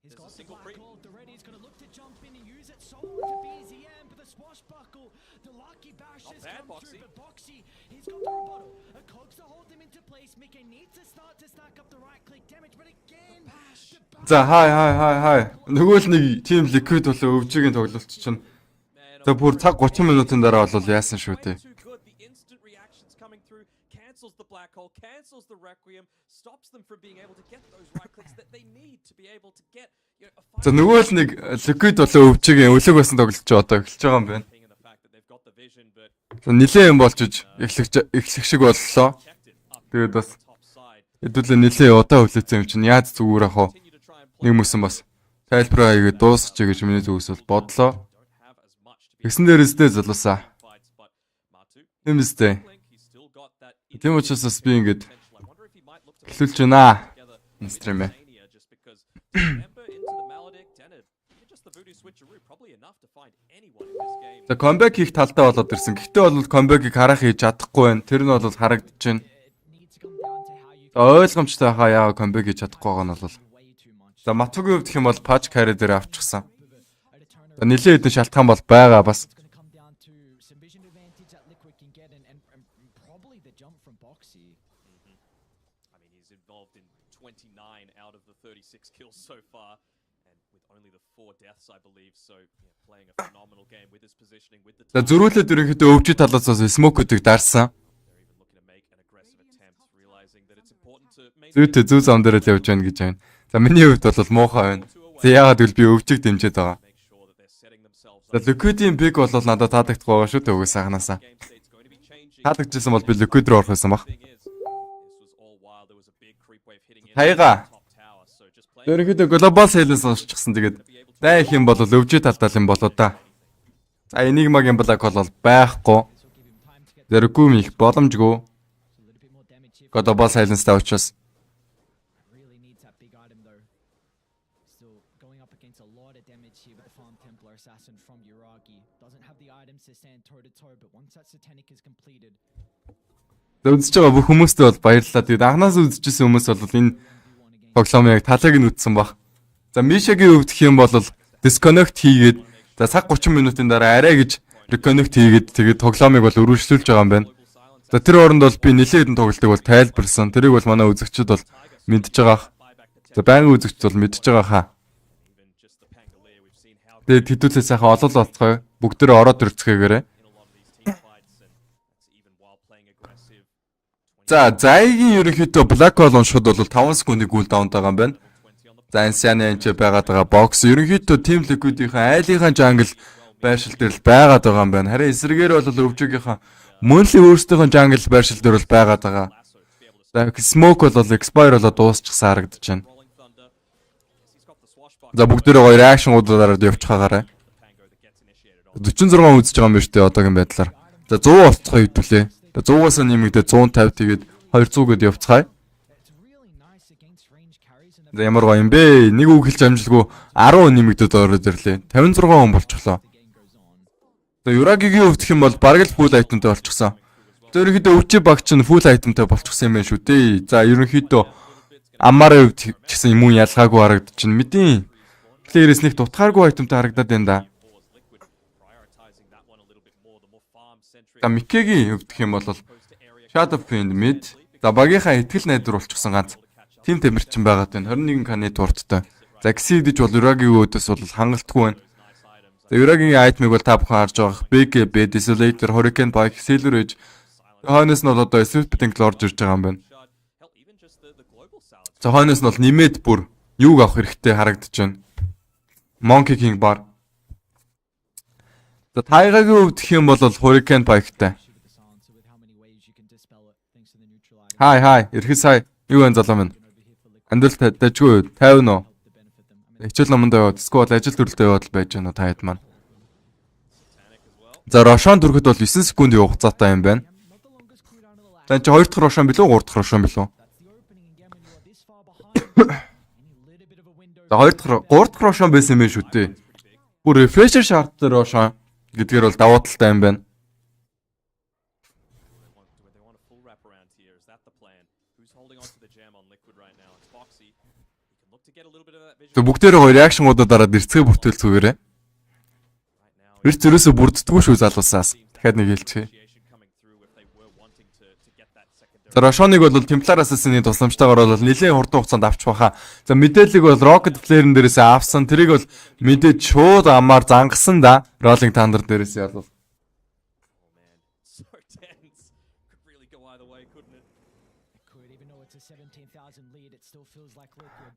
He's got the black hold already. He's going to look to jump in and use it solo for BZM, but the swashbuckle, the lucky bashes come through, but Bo2 Ti, he's got the rebuttal. A cogs to hold him into place. Mickey needs to start to stack up the right click damage, but again, За хай. Нөгөө л нэг team liquid болоо өвжигийн тоглолт чинь. За бүр цаг 30 минутын дараа бол яасан шүү дээ. Cancels the black hole, cancels the requiem, stops them from being able to get those right clicks that they need to be able to get. За нөгөө л нэг liquid болоо өвжигийн өлөг байсан тоглолт ч одоо эхэлж байгаа юм байна. За нилээ юм болж эхлэх шиг боллоо. Тэгээд бас хэдүүлээ нилээ удаа хүлээсэн юм чинь яаж зүгээр ах вэ? Нэг мөсөн бас тайлбараа хийгээд дуусчих гэж миний зүгээс бол бодлоо. Тэгсэн дээрээсээ залуусаа. Тийм үстэй. Тийм учраас бас би ингэж эхлүүлж байна. Инстрэмэ. За comeback хийх талдаа болоод ирсэн. Гэхдээ бол comeback-ийг харах хийж чадахгүй байна. Тэр нь бол харагдаж байна. Ойлгомжтой хаа яа comeback хийж чадахгүй байгаа нь бол. За Матугийн хувьд гэх юм бол patch carry дээр авчихсан. За нэлээд хэдэн шалтгаан бол байгаа бас. So far, and with only the 4 deaths, I believe, so yeah, playing a phenomenal game with his positioning with the. За зөрүүлээд ерөнхийдөө өвчи талаас бас smoke-үүдийг дарсан. Зүйтэй зүү зам дээр л явж байна гэж байна. За миний хувьд бол муухай байна. За яагаад гэвэл би өвчиг дэмжиж байгаа. За liquid-ийн pick бол надад таадагдахгүй байгаа шүү дээ үгээс хаанаасаа. Таадагдчихсан бол би liquid руу орох байсан баг. Хаяга. Ерөнхийдөө global sales сонсчихсан. Тэгээд дай их юм бол өвжи талдаа юм болоо да. За Enigma-гийн black hole бол байхгүй. Зэрэггүй их боломжгүй. Global sales та учраас үзэж байгаа бүх хүмүүстээ бол баярлалаа. Тэгээд анханаас үзчихсэн хүмүүс бол энэ тоглоомыг талыг нь үтсэн баг. За Мишагийн хувьд гэх юм бол disconnect хийгээд за цаг 30 минутын дараа арай гэж reconnect хийгээд тэгээд тоглоомыг бол өргөжлүүлж байгаа юм байна. За тэр оронд бол би нэлээд хэдэн тоглолтыг бол тайлбарсан. Тэрийг бол манай үзэгчид бол мэдж байгаа. За байнгын үзэгчид бол мэдж байгаа хаа. Тэгээд хэдүүлээ сайхан олол болцгоо. Бүгдээрээ ороод ирцгээгээрээ. За зайгийн ерөнхийдөө black hole шууд бол 5 секундыг гүйл даунт байгаа юм байна. За Ansian энэ байгаад байгаа box ерөнхийдөө team liquid-ийн айлынхаа jungle байршил дээр л байгаад байгаа юм байна. Харин эсрэгээр бол өвжигийнхаа мөнлийн өөрсдийнхөө jungle байршил дээр бол байгаад байгаа. За smoke бол expire болоод дуусчихсан харагдаж байна. За бүгдээрээ гоё reaction-уудаараа явчихаагаарай. 46 үзэж байгаа юм байна шүү дээ одоогийн байдлаар. За 100 болцохоо хэвдүүлээ. 100-аас нэмэгдээ 150 тэгээд 200-гээд явцгаая. За ямар гоё юм бэ? Нэг үг хэлж амжилгүй 10 нэмэгдээд ороод ирлээ. 56 хүн болчихлоо. За Юрагигийн хувьд гэх юм бол бараг л full itemтай болчихсон. Ерөнхийдөө өвчи баг чинь full itemтай болчихсон юм байна шүү дээ. За ерөнхийдөө Аммарын хувьд ч гэсэн юм ялгаагүй харагдаж байна. Мэдээ. Плеерээс нэг дутгааргүй itemтай харагдаад байна да. За Микегийн хувьд гэх юм бол Shadow Fiend mid. За багийнхаа итгэл найдвар болчихсон ганц тим тэмэрчин байгаад байна. 21 каны турттай. За Exceed-ж бол Юрагийн өөдөөс бол хангалтгүй байна. За Юрагийн айтмыг бол та бүхэн харж байгаа. BKB, Desolator, Hurricane Bike, Silver Edge. Хойноос нь бол одоо Swift-ing орж ирж байгаа юм байна. За хойноос нь бол нэмээд бүр юуг авах хэрэгтэй харагдаж байна. Monkey King Bar. За Тайгагийн хувьд гэх юм бол Hurricane Bike-тай. Хай, эрхэл сая. Юу вэ залуу минь? Амьдрал дажгүй 50 нөө. Хичээл номонд яваад эсвэл ажил төрөлдөө яваад байж гэнэ та хэд маань. За Рошон дөрөхөд бол 9 секундын хугацаатай юм байна. За чи 2 дахь Рошон билүү 3 дахь Рошон билүү? За 3 дахь Рошон байсан юм шүү дээ. Бүр refresher шаардтай Рошон гэдгээр бол давуу талтай юм байна. Тэг бүгдээрээ гоё реакшнгуудаа дараад ирцгээ бүртгэлцгээрээ. Ирц ерөөсө бүрддэггүй шүү залуусаас. Дахиад нэг хэлчихье. За Рошоныг бол Templar Assassin-ийн тусламжтайгаар бол нэлээд хурдан хугацаанд авч баха. За мэдээллийг бол Rocket Flare-ын дээрээс авсан. Тэрийг бол мэдээд шууд амаар зангасан да. Rolling Thunder дээрээс ялвал.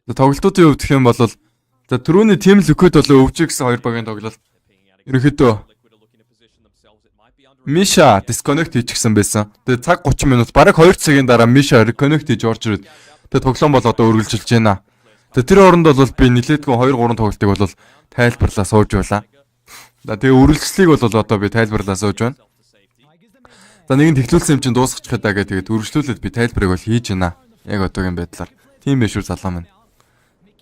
За тоглолтуудын хувьд гэх юм бол за түрүүний Team Liquid болоо өвчөө гэсэн хоёр багийн тоглолт. Ерөнхийдөө Миша disconnect хийчихсэн байсан. Тэгээ цаг 30 минут бараг 2 цагийн дараа Миша reconnect хийж орж ирээд тэгээ тоглоом бол одоо үргэлжилж байна. Тэгээ тэр оронд бол би нилээдгүй 2 3 тоглолтыг бол тайлбарлаа сууж байлаа. За тэгээ үргэлжлэлийг бол одоо би тайлбарлаа сууж байна. За нэг нь тэглүүлсэн юм чинь дуусгачих даа гэдэг. Тэгээд үргэлжлүүлээд би тайлбарыг бол хийж байна. Яг одоогийн байдлаар. Тийм биш үү залуу минь.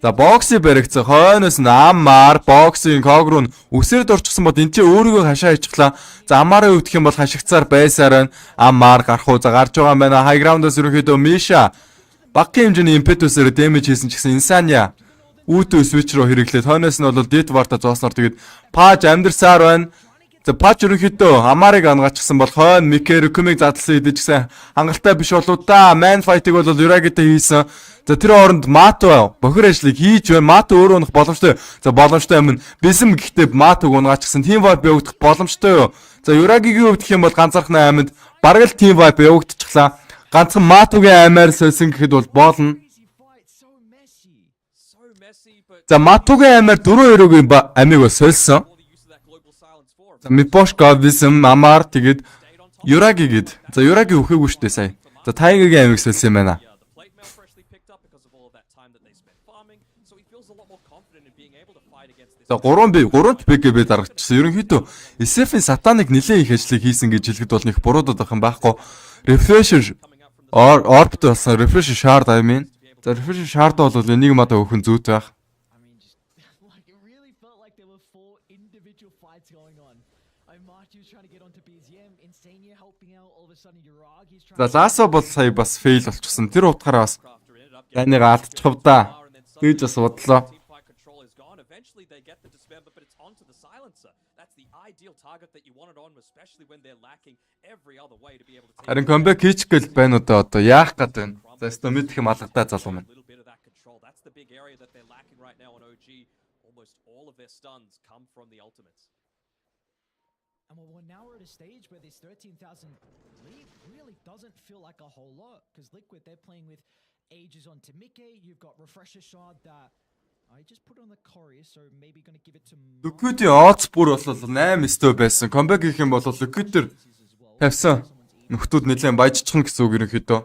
За бокси баригцсан хойноос нь аммаар боксийн ког руу үсрээд орчихсон бод энэ чинь өөрийгөө хашаа хийчихлаа. За амаараа өвдөх юм бол хашигцаар байсаар нь аммаар гарах уу. За гарч байгаа юм байна. High ground-аас ерөнхийдөө Миша багагийн хэмжээний импетусээр дэмэж хийсэн ч гэсэн Insania үүдөө switch руу хэрэглээд хойноос нь бол Dead War-та зоосноор тэгээд Page амьдрсаар байна. За Page ерөнхийдөө амаарыг ангаачихсан бол хойно Микер Рукумыг задлсан идэж гисэн хангалттай биш болоо да. Man fight-ыг бол Uragita хийсэн. За тэр хооронд Мато бохир ажлыг хийж байна. Мато өөрөө унах боломжтой. За боломжтой юм. Бисэм гэхдээ Матог унгаачихсан. Team Vibe явагдах боломжтой юу? За Uragигийн хувьд гэх юм бол ганцаархны айманд бараг л Team Vibe явагдчихлаа. Ганцхан Матогийн аймаар сольсон гэхэд бол болно. За Матогийн аймаар 4-2-гийн амиг бол сольсон. За Мипошка Бисэм Амар тэгээд Uragi гээд. За Uragi өхөөгүй шүү дээ сая. За Тайгагийн амиг сольсон юм байна. За 3-т BKB дарагдчихсан. Ерөнхийдөө SF-ийн сатаныг нэлээд их ажлыг хийсэн гэж хэлэхэд бол нэг буруудаад байх юм байхгүй. Refresher Orb болсон Refresher Shard I mean. За Refresher Shard бол энийг мадаа өөхөн зүйтэй байх. За Ласо бол сая бас fail болчихсон. Тэр утгаараа бас тайныг алдчихв да. Тэгж бас бодлоо. Харин comeback хийчих гээл байна уу да одоо яах гээд байна. За өстө мэдэх юм алгадаа залуу маань. And well, now we're at a stage where this 13,000 lead really doesn't feel like a whole lot because Liquid, they're playing with ages on Mickey. You've got Refresher Shard that I just put on the chorus, so maybe going to give it to Liquid-ийн odds бүр бол 8-9 байсан. Comeback хийх юм бол Liquid төр тавьсан. Нөхдүүд нэлээд баяжчихна гэсэн үг ерөнхийдөө.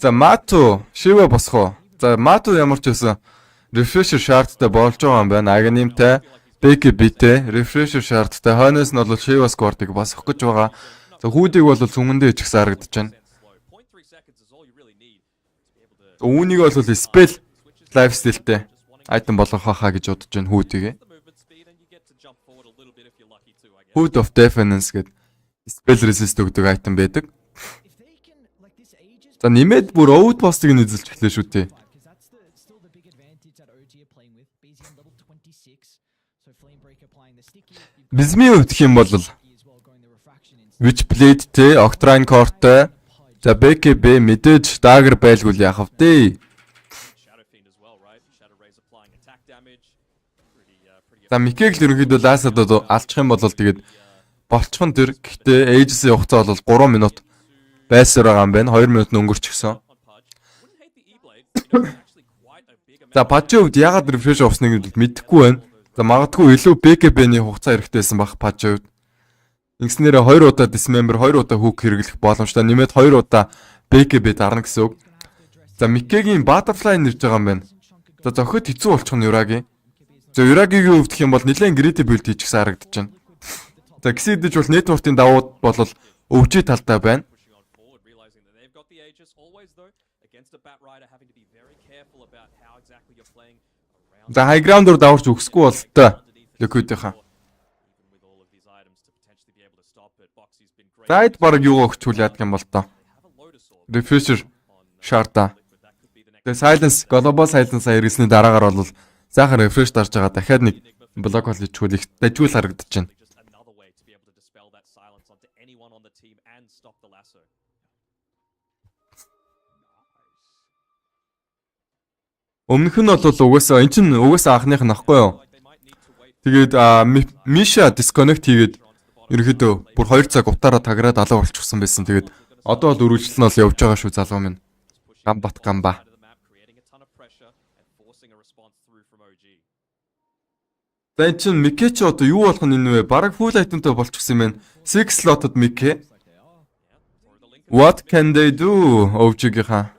За Мато Шива босох уу? За Мато ямар ч байсан Refresher Shard-тай болж байгаа юм байна. Aghanim-тай BKB-тэй Refresher Shard-тай хойноос нь бол Shiva Squad-ыг босгох гэж байгаа. За хүүдийг бол цүнгэндээ ичихсэн харагдаж байна. Үүнийг бол spell lifestyle-тэй item болгох хаа гэж бодож байна хүүдийг. Hood of Defense гэдэг spell resist өгдөг item байдаг. За нэмээд бүр outpost-ыг нэзэлж эхлэв шүү дээ. Бизми өвдөх юм бол Witchblade-тэй, Octrine Core-тэй, за BKB мэдээж Dagger байлгүй яах вэ? За Микийг л ерөнхийдөө лаасад алчих юм бол тэгээд болчихон тэр. Гэхдээ Aegis-ийн хугацаа бол 3 минут байсаар байгаа юм байна. 2 минут өнгөрчихсөн. За Page хувьд яагаад refresh авсныг мэдэхгүй байна. За магадгүй илүү BKB-ний хугацаа хэрэгтэйсэн баг Page хувьд. Ингэснээр 2 удаа Dismember, 2 удаа Hook хэрэглэх боломжтой. Нэмээд 2 удаа BKB дарна гэсэн үг. За Микегийн Butterfly нэрж байгаа юм байна. За зохиод хэцүү болчих нь Uragi. За Uragi-гийн хувьд гэх юм бол нэлээд greedy build хийчихсэн харагдаж байна. За гисэдэж бол network-ийн давуу бол өвжий талтай байна. За high ground руу даварч өгсөхгүй болтой. Liquid-ийнхаа. Зайд баг юугаа өгчүүл яадаг юм бол тоо. Refresher Шарта. Тэгээ Silence, Global Silence ирсний дараагаар бол сайхан refresh дарж байгаа. Дахиад нэг блок бол ичгүүл их дажгүй л харагдаж байна. Өмнөх нь бол угаасаа эн чинь угаасаа анхных нь ахгүй юу? Тэгээд Миша disconnect хийгээд ерөөдөө бүр 2 цаг утаараа таграад алга болчихсон байсан. Тэгээд одоо бол үргэлжлэл нь бол явж байгаа шүү залуу минь. Гамба. За эн чинь Мике ч одоо юу болох нь энэ вэ? Бараг full itemтай болчихсон юм байна. 6 slotted Мике. What can they do? OG-гийнхаа.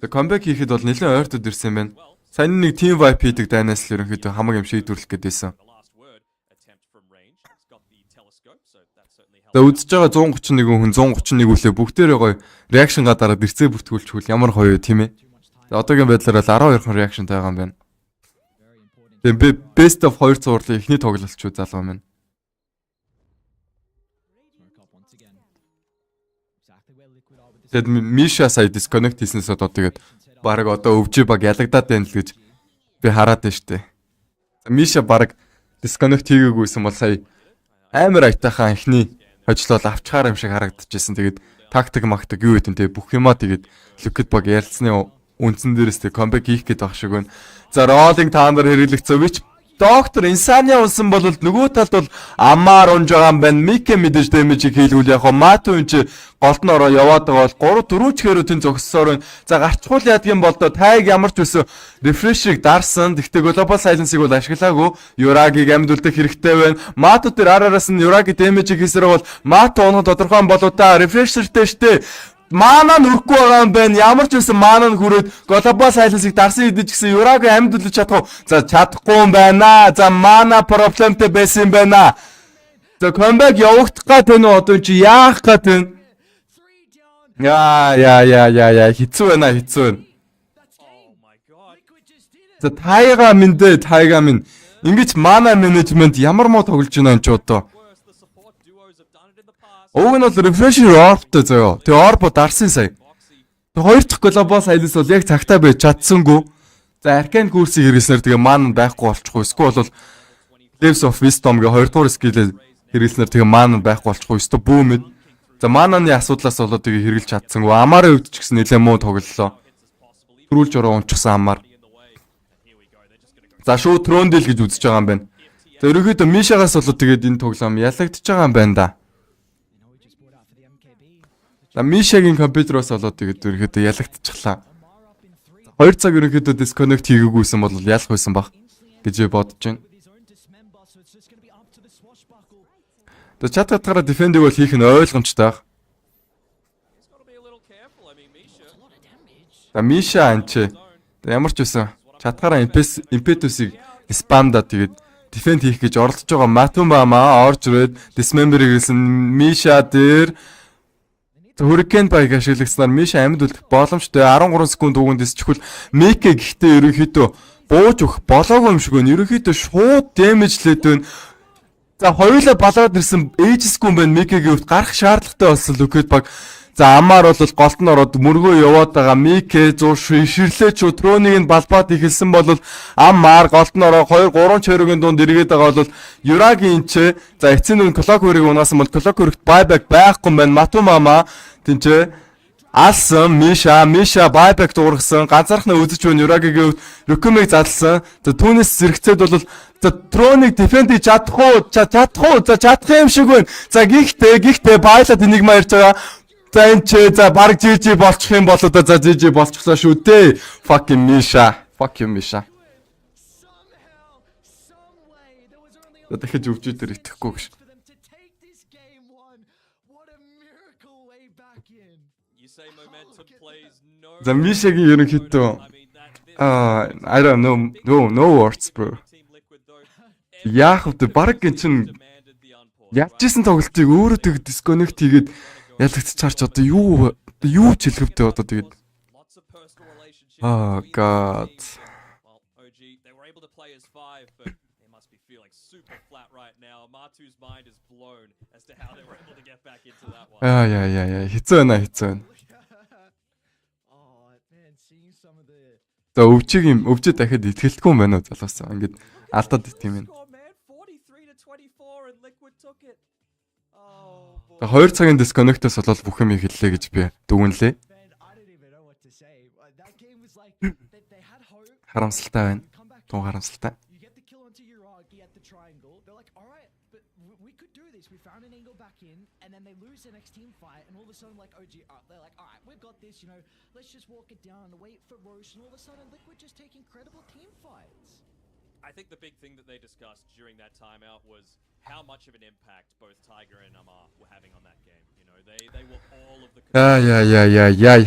The comeback хийхэд бол нэлээд ойртод ирсэн юм байна. Сайн нэг team wipe хийдэг дайнаас л ерөнхийдөө хамаг юм шийдвэрлэх гэдээсэн. За үзэж байгаа 131 хүн 131 үлээ бүгдээрээ гоё reaction гадараад ирцээ бүртгүүлчихвэл ямар гоё тийм ээ. За одоогийн байдлаар л 12 хүн reaction тайгаа юм байна. Тэгээ best of 2 цуурлын эхний тоглолт шүү залуу минь. Тэгэд Миша сая disconnect хийснээс одоо тэгээд баг одоо өвжи баг ялагдаад байна л гэж би хараад байна штэ. Миша баг disconnect хийгээгүйсэн бол сая амар айтайхан эхний хожлол авчгаар юм шиг харагдчихсэн. Тэгээд тактик мактик юу гэдэг нь бүх юмаа тэгээд Liquid баг ярилцсны үндсэн дээрээс тэг comeback хийх гээд баг шиг байна. За rolling таандар хэрэглэгцөө бич доктор Insania унсан бол нөгөө талд бол амаар унж байгаа юм байна. Мике мэдээж дэмэжийг хийлгүүл яг хоо Мату энэ чи голд нь ороо яваад байгаа бол 3 4 ч хэрэг тэн зогссоор байна. За гарчхуул яадгийн болдоо тайг ямар ч үсэн refresh-ийг дарсан. Тэгтээ Global Silence-ийг бол ашиглаагүй. Юрагийг амьдулдаг хэрэгтэй байна. Мату дээр араас нь Юраги дэмэжийг хийсрээ бол Мату унах тодорхой болоо та refresher-тэй штэ. Мана нүрхгүй байгаа юм байна. Ямар ч үсэн мана нь хүрээд Global Silence-ийг дарсан хэдий ч гэсэн Юраги амьд үлж чадах уу? За чадахгүй юм байна. За мана проблемтэй байсан юм байна. За comeback явагдах гад энэ одоо чи яах гад вэ? Яа хэцүү байна. За тайга минь ингэж мана менежмент ямар муу тоглож байна энэ ч одоо. Уг нь бол refresher orb-тэй заяа. Тэгээ orb дарсан сая. Тэгээ хоёр дахь Global Silence бол яг цагтаа байж чадсангүй. За Arcane курсыг хэрэглэснээр тэгээ mana байхгүй болчихгүй. Эсвэл бол Leaves of Wisdom-гийн 2 дугаар skill-ээр хэрэглэснээр тэгээ mana байхгүй болчихгүй. Эсвэл бүүмэд. За mana-ны асуудлаас болоод тэгээ хэрэглэж чадсангүй. Амаараа өвдөж гисэн нэлээ муу тоглолоо. Төрүүлж ороо унчихсан амаар. За шууд Throne Deal гэж үзэж байгаа юм байна. За ерөнхийдөө Мишагаас болоод тэгээд энэ тоглоом ялагдчихж байгаа юм байна да. За Мишагийн компьютероос болоод тэгээд ерөнхийдөө ялагдчихлаа. 2 цаг ерөнхийдөө disconnect хийгээгүйсэн бол ялах байсан баг гэж бодож байна. За чат хатгаараа defend-ийг бол хийх нь ойлгомжтой баг. За Миша анч ямар ч байсан чатгаараа impetus-ийг spam-да тэгээд defend хийх гэж оролдож байгаа Матумбамаа орж ирээд dismember-ийг хэлсэн Миша дээр Hurricane байг ашиглагснаар Миша амьд үлдэх боломжтой 13 секунд үгэнд дисчихвэл Мике гэхдээ ерөнхийдөө бууж өгөх болоогүй юм шиг байна. Ерөнхийдөө шууд дэмэжлээд байна. За хоёулаа балаад ирсэн ээжсгүй юм байна. Микегийн хувьд гарах шаардлагатай болсон Liquid баг. За амаар бол голд нь ороод мөргөө яваад байгаа Мике зур ширлээ ч Тронийг нь балбаад ихэлсэн бол амаар голд нь ороо 2 3 чойрогийн дунд эргээд байгаа бол Юрагийн ч за эцсийн нь Clock Hurry унаасан бол Clock Hurry-т buyback байхгүй юм байна. Матумама тэнцээ алсан Миша buyback дуургасан ганцаархнаа үзэж байна. Юрагигийн Рукумыг задлсан. За түүнээс зэрэгцээд бол за Троник defend хийж чадах уу? За чадах юм шиг байна. За гихтээ байлаад энийг маярч байгаа. За энэ ч за баг GG болчих юм бол одоо за GG болчихлоо шүү дээ. Fuck you Миша. За дахиж өвчөө дээр итгэхгүй гэж. За Мишагийн ерөнхийдөө I don't know no words bro. Яах вэ? Баг гин чин ядчихсан тоглолтыг өөрөө тэг disconnect хийгээд ялагдчих чарч одоо юу ч хэлэвтэй одоо тэгээд oh god яа хэцүү байна. Oh man, seeing some of the За өвчөд дахиад итгэлтгүй юм байна уу залуусаа. Ингээд алдаад ит юм. 43-24 and Liquid took it. Oh boy. 2 цагийн дисконнектоос болоод бүх юм хэллээ гэж би дүгнэлээ. man, I don't even know what to say. That game was like they had hope. Харамсалтай байна. Тун харамсалтай. You get the kill onto Uragi at the triangle. They're like, all right, but we could do this. We found an angle back in, and then they lose the next team fight, and all of a sudden, like OG, they're like, all right, we've got this. You know, let's just walk it down and wait for Roche, and all of a sudden, Liquid just take incredible team fights. I think the big thing that they discussed during that timeout was how much of an impact both Tiger and Amar were having on that game. You know, they were all of the. Яй.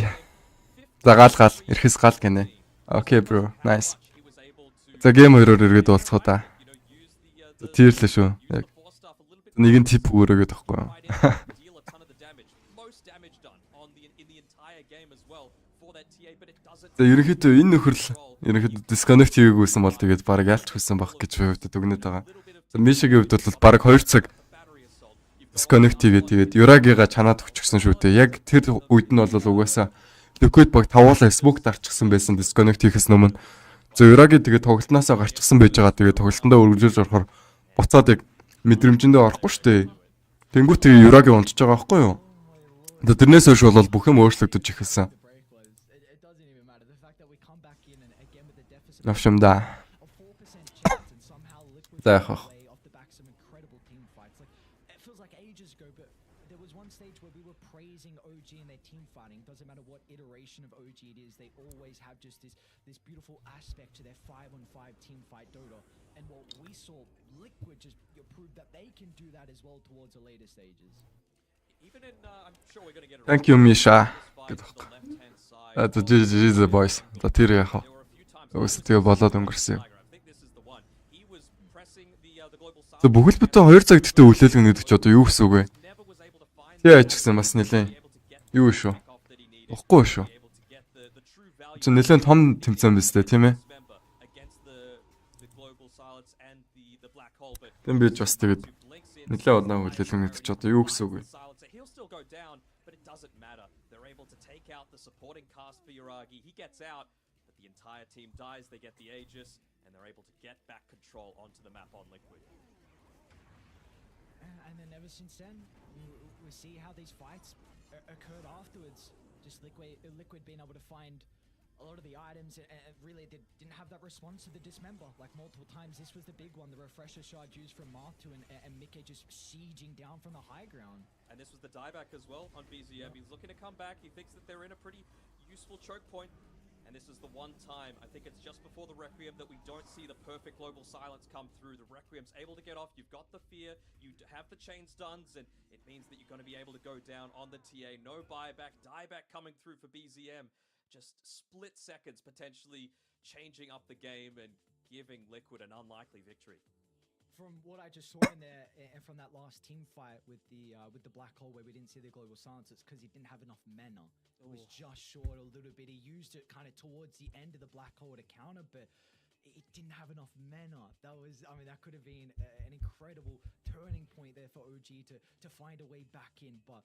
За гал эрхэс гал гинэ. Окей bro, nice. За гейм 2-оор эргээд уулзах уу та. Тийрлээ шүү. Яг нэг нь тип өрөөгөө тахгүй. За ерөнхийдөө энэ нөхөрл ерөнхийдөө дисконнект хийгээгүйсэн бол тэгээд баг ялч хүссэн баг гэж хувьд дүгнэж байгаа. За Мишагийн хувьд бол баг 2 цаг дисконнект хийгээд тэгээд Юрагига чанаад өчгсөн шүү дээ. Яг тэр үед нь бол угаасаа Liquid баг тавуулаа smoke дарчихсан байсан дисконнект хийхээс өмнө. За Юраги тэгээд тоглолтноосоо гарчихсан байж байгаа. Тэгээд тоглолтондоо өргөжүүлж орохоор буцаад яг мэдрэмжэндээ орохгүй шүү дээ. Тэнгүүт тэгээд Юраги унтж байгаа байхгүй юу? Тэрнээс хойш бол бүх юм өөрчлөгдөж эхэлсэн. Навшамда. За яах вэ? Stage where we were praising OG and their team fighting. Doesn't matter what iteration of OG it is, they always have just this beautiful aspect to their 5-on-5 team fight Dota. And what we saw, Liquid just proved that they can do that as well towards the later stages. Even in, I'm sure we're going to get. Thank you Misha. The GG boys. За тэр яах вэ? Өстэй болоод өнгөрсөн. За бүхэл бүтэн 2 цаг гэхдээ үлээлгэн гэдэг чи одоо юу гэсэн үг вэ? Яа ч гэсэн бас нэлээд юу шүү. Ухгүй шүү. Чи нэлээд том тэмцээн биз дээ, тийм ээ? Тэм бич бас тэгээд нэлээд удаан хүлээлгэн гэдэг чи одоо юу гэсэн үг вэ? The entire team dies, they get the Aegis, and they're able to get back control onto the map on Liquid. And then ever since then, we see how these fights occurred afterwards. Just Liquid being able to find a lot of the items, and really they didn't have that response to the dismember. Like multiple times, this was the big one, the refresher shard used from Martu and Mickey just sieging down from the high ground. And this was the dieback as well on BZM. He's looking to come back. He thinks that they're in a pretty useful choke point. And this is the one time, I think it's just before the Requiem, that we don't see the perfect global silence come through. The Requiem's able to get off, you've got the fear, you have the chain stuns, and it means that you're going to be able to go down on the TA. No buyback, dieback coming through for BZM. Just split seconds, potentially changing up the game and giving Liquid an unlikely victory. From what I just saw in there, and from that last team fight with the black hole where we didn't see the global silence, it's because he didn't have enough mana. It was just short a little bit. He used it kind of towards the end of the black hole to counter, but it didn't have enough mana. That could have been an incredible turning point there for OG to find a way back in. But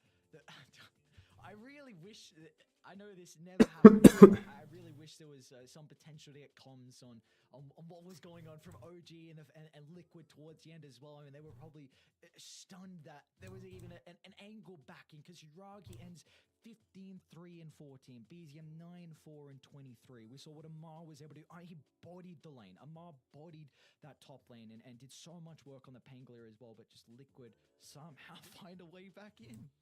I really wish, I know this never happened, I really wish there was some potential to get comms on what was going on from OG and Liquid towards the end as well. I mean, they were probably stunned that there was even an angle backing, because Uragi ends 15-3 and 14, BZM 9-4 and 23. We saw what Amar was able to do. He bodied the lane. Amar bodied that top lane and did so much work on the Pangolier as well, but just Liquid somehow find a way back in.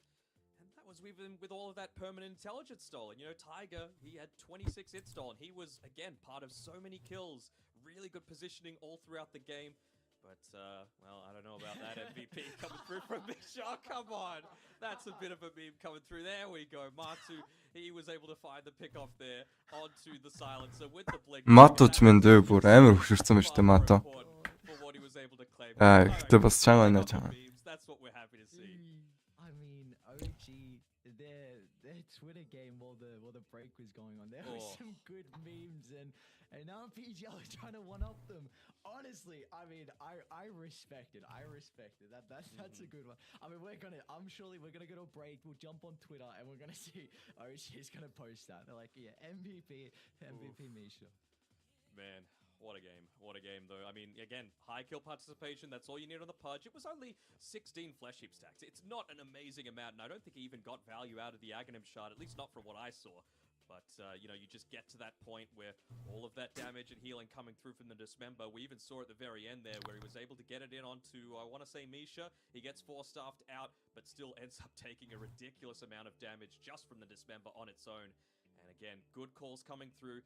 And that was even with all of that permanent intelligence stolen. You know, Tiger, he had 26 hits stolen. He was, again, part of so many kills. Really good positioning all throughout the game. But, well, I don't know about that MVP coming through from Misha. Oh, come on. That's a bit of a meme coming through. There we go. Martu, he was able to find the pick off there onto the silencer with the blink. Matu ч мэн дээ бүр амар хөшөрсөн байж тээ Matu. Гэтэ бас чанга байна чанга. That's what we're happy to see. I mean, OG, their Twitter game while the break was going on. There were some good memes and now PGL are trying to one up them. Honestly, I mean, I respect it. That's a good one. I mean, I'm surely we're gonna go to a break. We'll jump on Twitter and we're gonna see. Oh, she's gonna post that. They're like, yeah, MVP Misha. Man, what a game though. I mean, again, high kill participation, that's all you need on the Pudge. It was only 16 flesh heap stacks. It's not an amazing amount, and I don't think he even got value out of the Aghanim shard, at least not from what I saw. But, you know, you just get to that point where all of that damage and healing coming through from the Dismember. We even saw at the very end there where he was able to get it in onto, I want to say, Misha. He gets 4-staffed out, but still ends up taking a ridiculous amount of damage just from the Dismember on its own. And again, good calls coming through.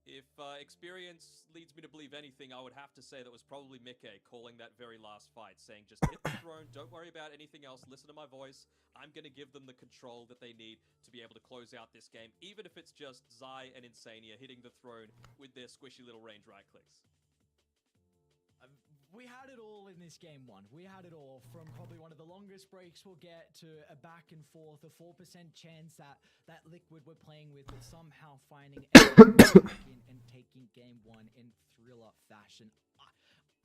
If experience leads me to believe anything, I would have to say that was probably Mickey calling that very last fight, saying just hit the throne, don't worry about anything else, listen to my voice, I'm going to give them the control that they need to be able to close out this game, even if it's just Zai and Insania hitting the throne with their squishy little range right clicks. We had it all in this game one. We had it all from probably one of the longest breaks we'll get to a back and forth, a 4% chance that Liquid we're playing with is somehow finding and taking game one in thriller fashion.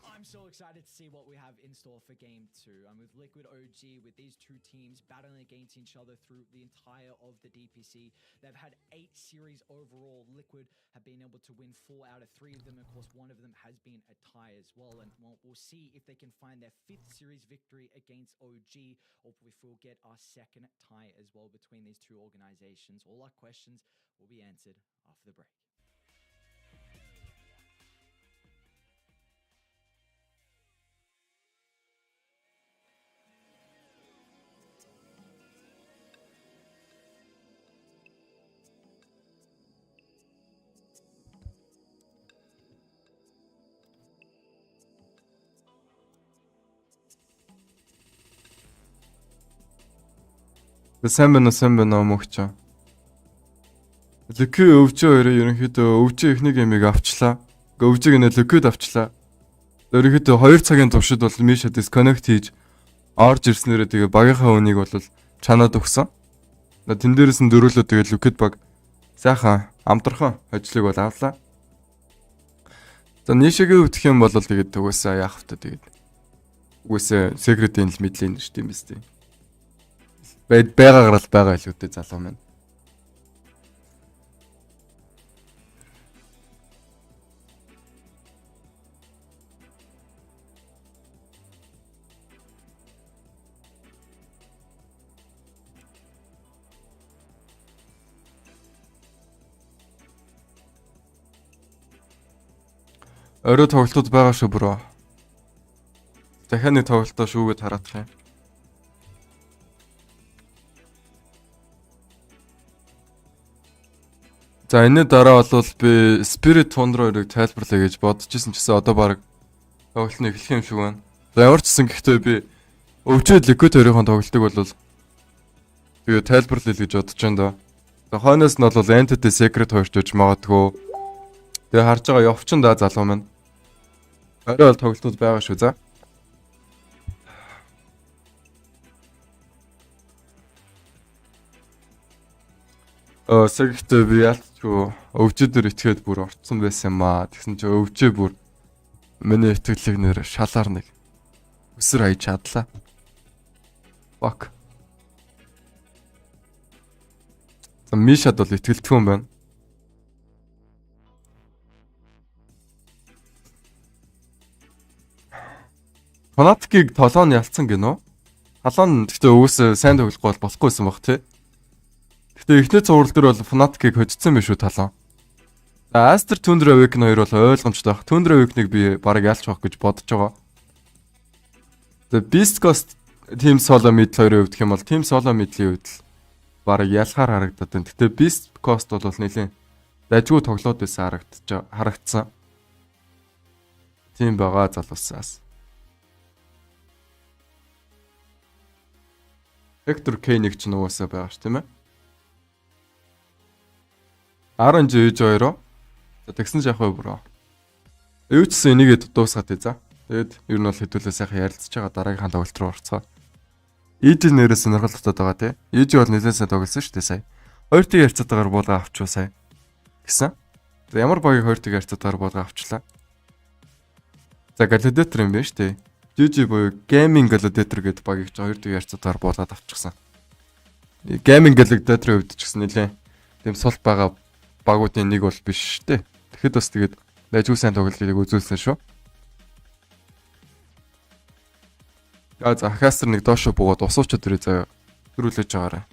I'm so excited to see what we have in store for game two. I'm with Liquid OG, with these two teams battling against each other through the entire of the DPC. They've had 8 series overall. Liquid have been able to win 4 out of 3 of them. Of course, one of them has been a tie as well. And we'll see if they can find their 5th series victory against OG, or if we'll get our 2nd tie as well between these two organizations. All our questions will be answered after the break. Сайн байна мөгч. Liquid өвчөө хоёроо ерөнхийдөө өвчөө ихний геймийг авчлаа. Өвчөөг нэ Liquid авчлаа. Ерөнхийдөө 2 цагийн туршид бол Misha disconnect хийж орж ирснээрээ тэгээ багийнхаа үнийг бол чанаад өгсөн. Тэн дээрээс нь дөрүүлөө тэгээ Liquid баг сайхан амтархан ажлыг бол авлаа. За Nisha-гийн өвдөх юм бол тэгээд төгөөсөө яах вэ тэгээд. Үгүйсээ secret-ийн л мэдлэн шүү дээ юм биз дээ. Байгаагаар л байгаа илүү дээ залуу маань. Орой тоглолтууд байгаа шүү бро. Дахиад нэг тоглолтоо шүүгээд хараадах юм. За энэ дараа бол би Spirit Thunder 2-ыг тайлбарлая гэж бодчихсон ч гэсэн одоо баг тоглолт нь эхлэх юм шиг байна. За ямар ч гэсэн гэхдээ би өвчөөд Liquid 2-ын тоглолтыг бол би тайлбарлая гэж бодож байна да. За хойноос нь бол Entity Secret 2 ч үж магадгүй. Тэгээ харж байгаа явчин да залуу маань. Орой бол тоглолтууд байгаа шүү за. Сэгт би ялцгүй өвчөдөр итгээд бүр орцсон байсан юм аа. Тэгсэн чи өвчөө бүр миний итгэлийг нэр шалаар нэг өсөр хаяж чадлаа. Fuck. За Мишад бол итгэлтгүй юм байна. Фанатикийг толон ялцсан гинөө. Халуун гэхдээ өвөөс сайн тоглохгүй бол болохгүйсэн баг тий. Гэтэ эхний цуврал дээр бол Fnatic-ийг хөдөлсөн биш үү талаа. За Aster Tundra Awaken 2 бол ойлгомжтой баг. Tundra Awaken-ыг би бараг ялч байх гэж бодож байгаа. The Beast Coast Team Solo Mid 2-ын хувьд хэм бол Team Solo Mid-ийн хувьд бараг ялхаар харагдаад байна. Гэтэ Beast Coast бол нэлээд дайггүй тоглоод байсан харагдсан. Тийм байгаа залуусаас. Vector K1 ч нуусаа байгаа ш тийм ээ. RNG2 тэгсэн ч яг бай бро. Юу ч гэсэн энийгээ дуусгаад тий за. Тэгэд ер нь бол хэдүүлээ сайхан ярилцж байгаа дараагийнхаа тоглолт руу орцгоо. Ижи нэрээс сонирхол татаад байгаа тий. Ижи бол нэлээд сайн тоглосон шүү дээ сая. 2-1 харьцаатаагаар буулга авчуу сая. Гэсэн. За ямар багийг 2-1 харьцаатаагаар буулга авчлаа. За Gladiator юм байна шүү дээ. GG буюу Gaming Gladiator гэдэг багийг 2-1 харьцаатаагаар буулгаад авчихсан. Gaming Gladiator-ийн хувьд ч гэсэн нэлээд тийм сул байгаа багуудын нэг бол биш шүү дээ. Тэгэхэд бас тэгээд дайггүй сайн тоглолтыг үзүүлсэн шүү. За Caster нэг доошо буугаад усуучаад ирээ заяа. Төрүүлж байгаарай.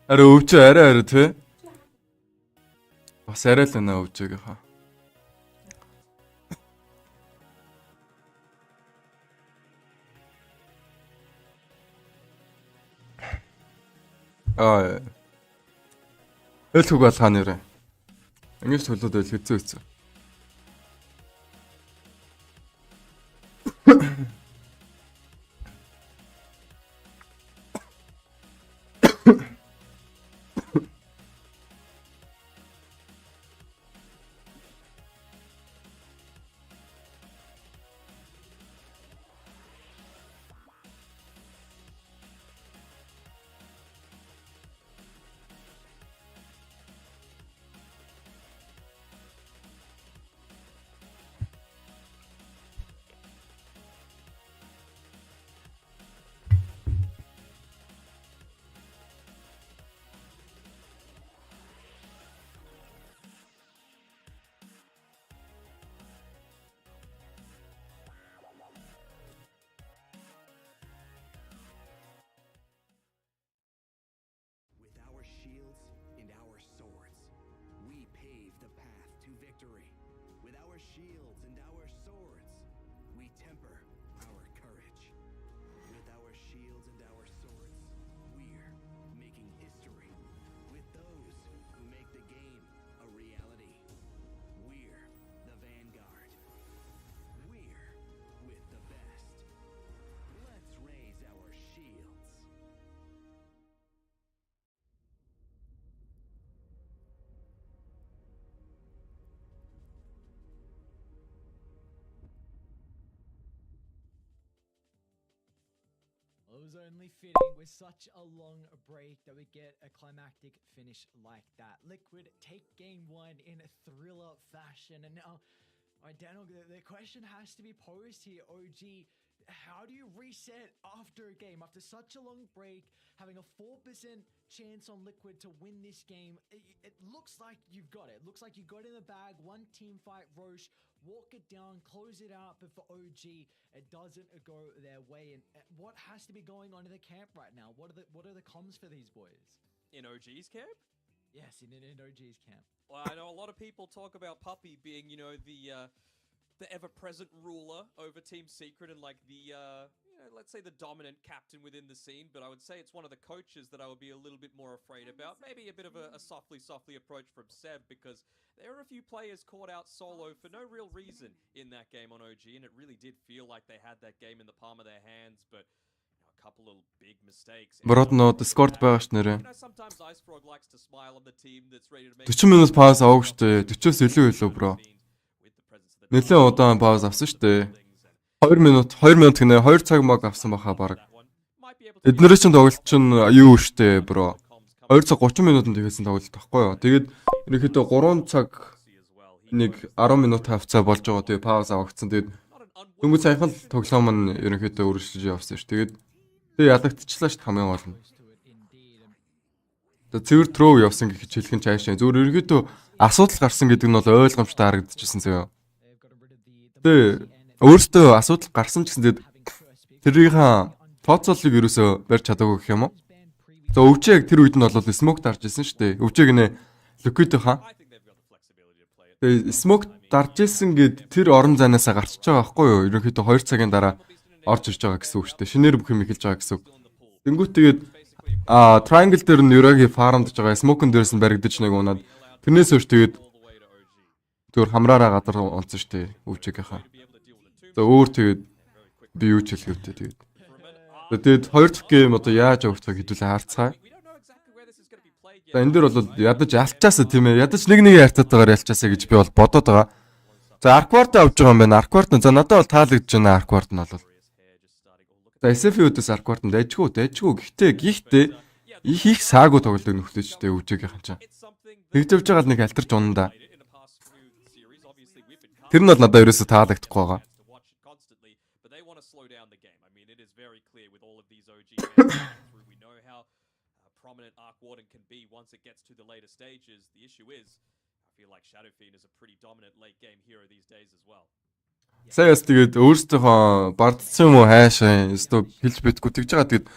Арай өвчөө арай тий. Бас арай л байна өвчөөгийнхаа. Элхүг алхаа нэрэ. Ингэж төлөд байл хэцүү хэцүү. It was only fitting with such a long break that we get a climactic finish like that. Liquid take game 1 in a thriller fashion, and now, Daniel, the question has to be posed here, OG. How do you reset after a game, after such a long break, having a 4% chance on Liquid to win this game? It looks like you've got it. It looks like you got it in the bag. One team fight, Roche, walk it down, close it out. But for OG, it doesn't go their way. And what has to be going on in the camp right now? What are the comms for these boys? In OG's camp? Yes, in OG's camp. Well, I know a lot of people talk about Puppy being, the ever-present ruler over Team Secret and like the, let's say the dominant captain within the scene. But I would say it's one of the coaches that I would be a little bit more afraid about. Maybe a bit of a softly approach from Seb, because there are a few players caught out solo for no real reason in that game on OG, and it really did feel like they had that game in the palm of their hands. But a couple of big mistakes. Брод нөө Discord байгаа ш нэрэ. Sometimes Ice Frog likes to smile on the team that's ready to make 40 минут пауз авах штэ. 40-оос илүү илүү бро. Нэлээд удаан пауз авсан штэ. 2 минут гинэ 2 цаг маг авсан баха баг. Эднэрийн чинь тоглолт чинь юу штэ бро. 2 цаг 30 минутанд хийсэн тоглолт тахгүй юу. Тэгээд ерөнхийдөө 3 цаг 10 минут хавцаа болж байгаа. Тэгээд пауз авагдсан. Тэгээд дөнгөж саяхан тоглоом нь ерөнхийдөө үргэлжлэж явсан ш. Тэгээд ядагдчихлаа ш хамгийн гол нь. Тэгээд цэвэр трөө явсан гэж хэлэх нь цаашаа. Зүгээр ерөнхийдөө асуудал гарсан гэдэг нь бол ойлгомжтой харагдчихсан зөө. Тэгээд өөртөө асуудал гарсан ч гэсэн тэрийн тооцооллыг ерөөсөө барьж чадаагүй гэх юм уу? За өвчөөг тэр үед нь бол смок дарж исэн шүү дээ. Өвчөөг нэ ликвид хаа. Тэгээд смок дарж исэн гэд тэр орон зайнаасаа гарчиж байгаа байхгүй юу? Ерөнхийдөө 2 цагийн дараа орж ирж байгаа гэсэн үг шүү дээ. Шинээр бүх юм эхэлж байгаа гэсэн үг. Тэнгүүт тэгээд triangle дээр нь Юрагийн фармдж байгаа смокон дээрээс нь баригдаж нэг унаад тэрнээс хойш тэгээд зүгээр хамраараа гадар унтсан шүү дээ. Өвчөөгийнхаа. За өөр тэгээд би юу ч хэлэхвтэй тэгээд. Тэгээд хоёр дахь гейм одоо яаж явагдахыг хэдүүлээ харцгаая. За энэ дээр бол ядаж алчаасаа тийм ээ. Ядаж нэг харьцаад байгаагаар ялчаасаа гэж би бол бодоод байгаа. За Аркварт авч байгаа юм байна. Аркварт за надад бол таалагдж байна. Аркварт нь бол. За SF-үүдээс Аркварт нь дайжгүй. Гэхдээ их саагүй тоглолтыг нөхлөж дээ өвчөөгийнхэн чинь. Тэгж явж байгаа л нэг альтарч унаа да. Тэр нь бол надад ерөөсө таалагдахгүй байгаа. Саяас тэгээд өөрсдийнхөө бардсан юм уу хайшаа өстө хэлж битгүй тэгж байгаа. Тэгээд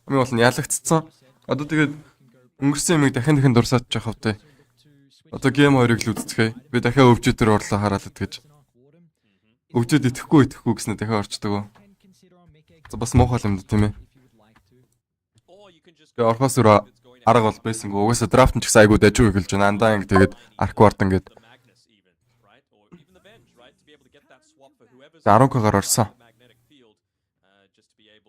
хамгийн гол нь ялагдцсан. Одоо тэгээд өнгөрсөн юмыг дахин дурсаад жахав те. Одоо гейм 2-ыг л үздэхээ. Би дахиад өвчөө дээр орлоо хараалаа гэж. Өвчөөд итгэхгүй гэснээр дахиад орчдөг. За бас муухай юм да тийм ээ. Тэгээ орхоос өрөө арга бол байсан. Угаасаа драфт нь ч гэсэн айгуу дажгүй эхэлж байна. Андаа ингэ тэгээд Аркварт ингээд 10-гаар орсон.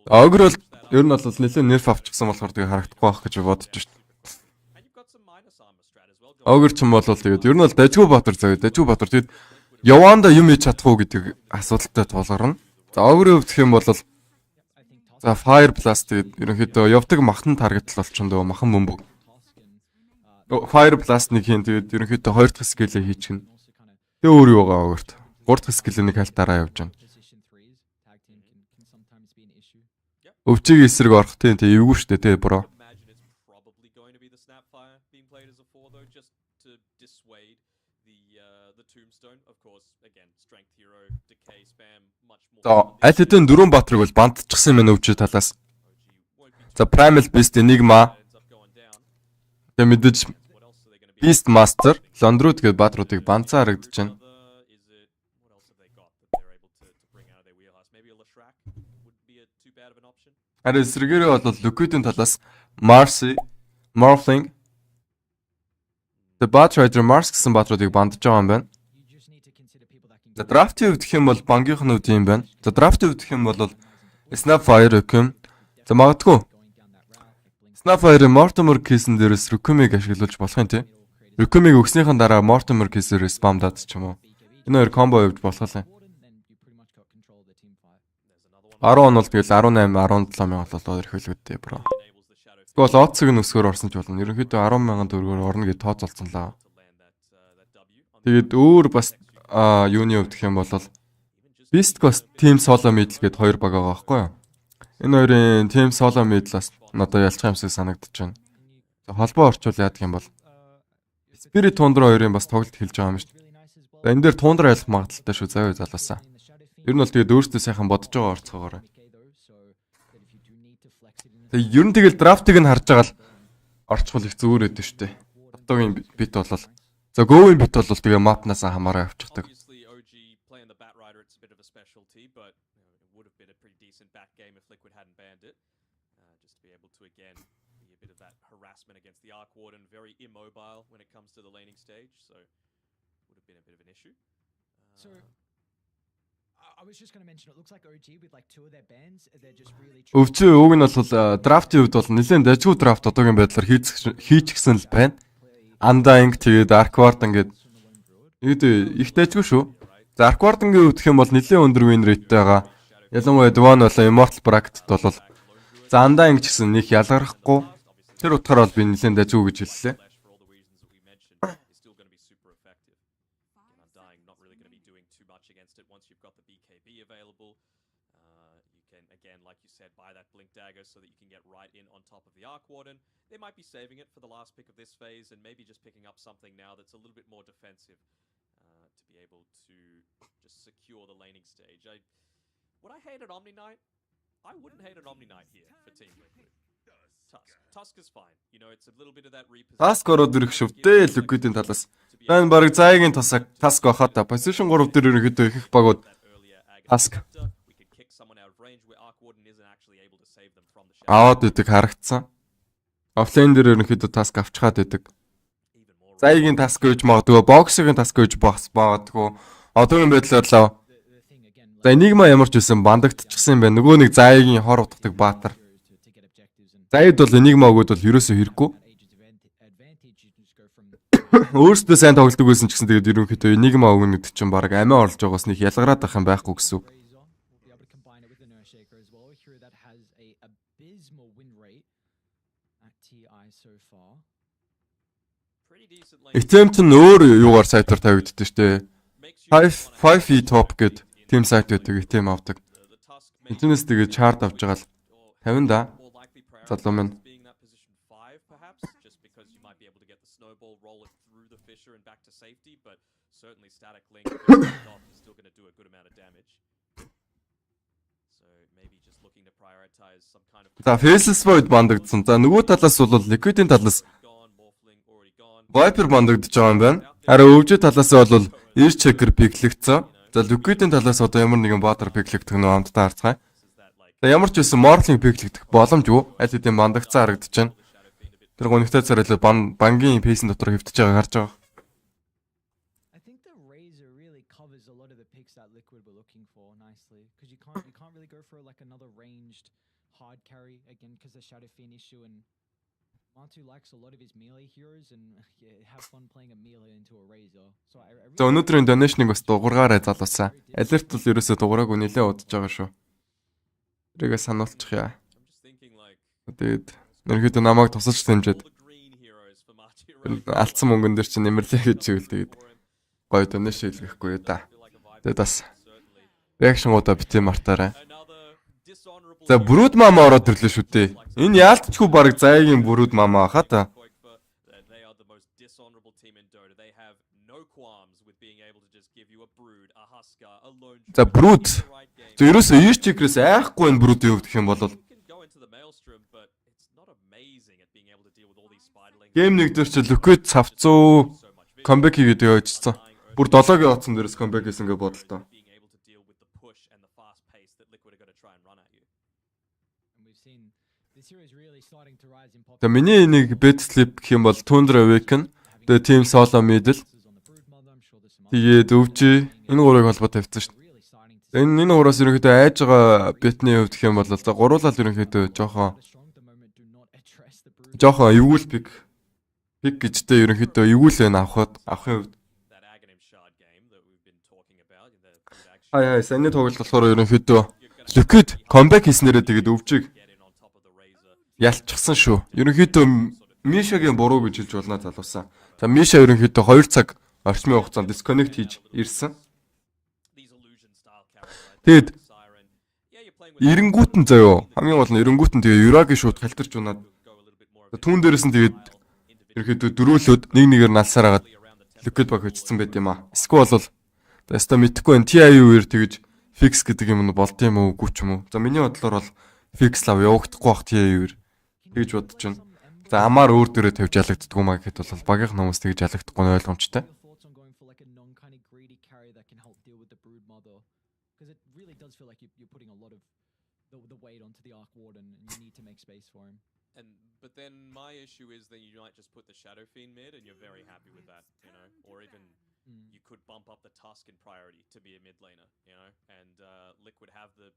Огр бол ер нь бол нэлээд нерф авчихсан болохоор тэгээ харагдахгүй байх гэж бодож шв. Огр ч юм бол тэгээд ер нь бол дажгүй Баатар заяа. Дажгүй Баатар тэгээд яваанда юм хийж чадахгүй гэдэг асуудалтай тулгарна. За огрын хувьд гэх юм бол за Fire Blast тэгээд ерөнхийдөө явдаг махан таргет л болчихно дөө махан бөмбөг. Fire Blast нэг хийн тэгээд ерөнхийдөө 2 дахь скиллээ хийчихнэ. Тэгээ өөр юу байгаа огрт. 3 дахь скиллээ нэг хальтаараа явж байна. Өвчгийн эсрэг орох тийм эвгүй штэ тий бро. За аль хэдийн 4 баатрыг бол бандчихсан юм өвчөө талаас. За Primal Beast Enigma. Тэгээ мэдээж Beast Master Лондруу тэгээд баатруудыг банцаа харагдаж байна. Харин эсрэгээрээ бол Liquid-ийн талаас Marcy, Morphling, The Batrider Mars гэсэн баатруудыг бандж байгаа юм байна. За драфтын хувьд гэх юм бол бангийнх нь үт юм байна. За драфтын хувьд гэх юм бол Snapfire Rhythm. За магадгүй Snapfire Mortimer Kiss-н дээрээс Rhythm-ыг ашиглуулж болох юм тий. Rhythm-ыг өгснийхэн дараа Mortimer Kiss-ээр спамдаад ч юм уу. Энэ хоёр комбо явж болох юм. 10 он бол тэгэл 18 17 мянга болоод эрхэлгүүдтэй бро. Тэгвэл оцыг нүсгөр орсон ч болно. Ерөнхийдөө 10 мянган төгрөгөөр орно гэж тооцоолсон лаа. Тэгээд өөр бас юуны хувьд гэх юм бол Beast Coast Team Solo Medal гээд хоёр баг байгаа байхгүй юу? Энэ хоёрын Team Solo Medal-аас надад ялцхан юмсыг санагдаж байна. Холбоо орчуул яадаг юм бол Spirit Tundra хоёрын бас тоглолт хэлж байгаа юм шүү дээ. За энэ дээр Tundra ялах магадaltaй шүү заяа залуусаа. Ер нь бол тэгээд өөртөө сайхан бодож байгаа орцгоогоор. Тэгээд ер нь тэгэл драфтыг нь харж байгаа л орчвол их зүгээр өдөө шүү дээ. Одоогийн бит бол за Go-ийн бит бол тэгээ мапнаас хамаараа авчихдаг. Against the Arc Warden, very immobile when it comes to the laning stage, so would have been a bit of an issue. So I was just going to mention, it looks like OG with like two of their bands, they're just really Өвчөө уг нь бол драфтын хувьд бол нэлээд дажгүй драфт одоогийн байдлаар хийчихсэн л байна. Undying тэгээд Arc Warden гээд их дажгүй шүү. За Arc Warden-гийн хувьд гэх юм бол нэлээд өндөр win rate-тэй байгаа. Ялангуяа Dwan болоо Immortal Bracket бол за Undying ч гэсэн нэг ялгарахгүй. Тэр утгаараа бол би нэлээд дажгүй гэж хэллээ. So that you can get right in on top of the Arc Warden. They might be saving it for the last pick of this phase and maybe just picking up something now that's a little bit more defensive to be able to just secure the laning stage. Would I hate an Omni Knight? I wouldn't hate an Omni Knight here for Team Liquid. Tusk is fine. You know, it's a little bit of that reposition. Tusk ороод ирэх шөвдөө Liquid-ийн талаас. Энэ баг заагийн Tusk байхад position 3 дээр ерөнхийдөө их багууд Tusk аваад идэг харагдсан. Офлайн дээр ерөнхийдөө Tusk авчихад идэг. Заагийн Tusk гэж магадгүй, боксгийн Tusk гэж магадгүй. Одоогийн байдлаар л за Enigma ямар ч байсан бандагдчихсан юм байна. Нөгөө нэг заагийн хор утгадаг баатар. Зайд бол Enigma өгөөд бол ерөөсөө хэрэггүй. Өөрөөсөө сайн тоглодог байсан ч гэсэн тэгээд ерөнхийдөө Enigma өгнө гэдэг чинь баг амиа орлож байгаас нэг ялгараад байх юм байхгүй гэсэн үг. Item ч өөр юугаар сайтаар тавигддаг шүү дээ. 5 top гэд team сайт байдаг item авдаг. Интернэс тэгээд chart авч байгаа л 50 да. Залуу минь. За faceless void бандагдсан. За нөгөө талаас бол Liquid-ийн талаас Viper бандагдж байгаа юм байна. Харин өвжөө талаас бол Air Checker пиклэгцэн. За Liquid-ийн талаас одоо ямар нэгэн баатар пиклэгдэх нөө амттай харцгаая. За ямар ч байсан Morling пиклэгдэх боломжгүй. Аль хэдийн бандагдсан харагдаж байна. Тэр гонигтай царайлаа бангийн пейсийн дотор хөвтөж байгааг харж байгаа. I think the Razor really covers a lot of the picks that Liquid were looking for nicely because you can't really go for like another ranged hard carry again because the Shadow Fiend issue and Bo2 likes a lot of his melee heroes and have fun playing a melee into a Razor. So За өнөөдрийн donation-ыг бас дуургаарай залуусаа. Alert бол ерөөсөө дуураагүй нэлээд удаж байгаа шүү. Тэрийгээ сануулчих яа. Тэгээд ерөнхийдөө намайг тусалж дэмжиж алдсан мөнгөн дээр чинь нэмэрлээ гэж хэлдэг. Тэгээд гоё donation хийлгэхгүй да. Тэгээд бас reaction-уудаа битээ мартаарай. За Brood Mama ороод ирлээ шүү дээ. Энэ яалтчгүй баг заяагийн Brood Mama хаа та. За Brood. Тэ ерөөсөө Air Checker-с айхгүй энэ Brood-ийн хувьд гэх юм бол Game 1 дээр чи Liquid цавцуу comeback хийгээд явчихсан. Бүр 7-гийн оцсон дээрээс comeback хийсэн гэж бодлоо. За миний нэг bed sleep гэх юм бол Tundra Awaken, тэгээ Team Solo Medal. Тэгээд өвчи энэ гурыг холбоо тавьсан шүү дээ. Энэ гураас ерөнхийдөө айж байгаа бетний хувьд гэх юм бол гуруулал ерөнхийдөө жоохон эвгүүл пик гэжтэй ерөнхийдөө эвгүүл байна авахын хувьд. Хай саний тоглолт болохоор ерөнхийдөө Liquid comeback хийснээрээ тэгээд өвчиг ялчихсан шүү. Ерөнхийдөө Мишагийн буруу гэж хэлж болно залуусаа. За Миша ерөнхийдөө 2 цаг орчмын хугацаанд disconnect хийж ирсэн. Тэгэд эренгүүтэн заяо. Хамгийн гол нь эренгүүтэн тэгээ Юрагийн шууд халтарч унаад түүн дээрээс нь тэгээд ерөнхийдөө дөрүүлээд нэг нэгээр налсаар агаад Liquid баг хийцсэн байт юм аа. Эсвэл бол яста мэдхгүй энэ TI үеэр тэгэж fix гэдэг юм нь болд юм уу үгүй ч юм уу. За миний бодлоор бол fix лав явагдахгүй бах TI үеэр тэгж бодож байна. За амаар өөр дөрөө тавьж ялагддгүй маа гэхэд бол багийнх хүмүүс тэгж ялагдахгүй нь ойлгомжтой. But then my issue is that you might just put the Shadow Fiend mid and you're very happy with that, you know, or even you could bump up the Tusk in priority to be a mid laner, you know, and Liquid have the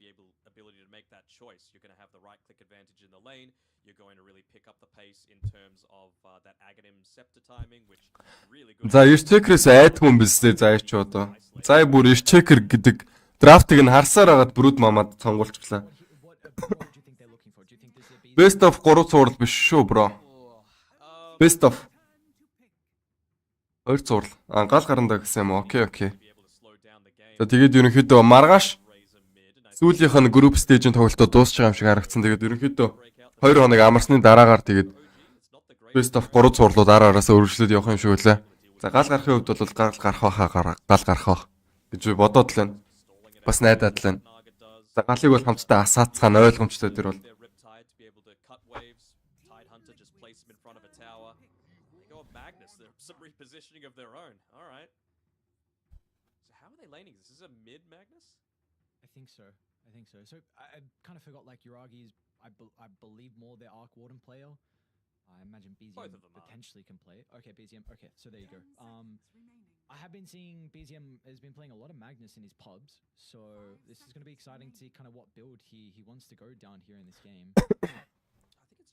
ability to make that choice. You're going to have the right click advantage in the lane. You're going to really pick up the pace in terms of that Aghanim Scepter timing, which really good. За Checker-с айдгүй юм биз дээ зааяч одоо. За бүр Checker гэдэг драфтыг нь харсаар агаад Brood Mama-д сонгуулчихлаа. Best of 3 цуврал биш шүү бро. Best of 2 цуврал. Гал гарандаа гэсэн юм уу? Окей. За тэгээд ерөнхийдөө маргааш сүүлийнх нь group stage-ийн тоглолтоо дуусч байгаа юм шиг харагдсан. Тэгээд ерөнхийдөө 2 хоног амарсны дараагаар тэгээд best of 3 цувралууд араараасаа өргөжлөд явах юм шиг үлээ. За гал гарахын хувьд бол гал гарах бах гэж бодоод л байна. Бас найдаад л байна. За галыг бол хамтдаа асаацгаана ойлгомжтой тэр бол. Repositioning of their own. All right. So how are they laning this? Is this a mid Magnus? I think so. So I kind of forgot like Yuragi's. I believe more their Arc Warden player. I imagine BZM potentially can play it. Okay, BZM. Okay, so there you go. I have been seeing BZM has been playing a lot of Magnus in his pubs. So this is going to be exciting to see kind of what build he wants to go down here in this game.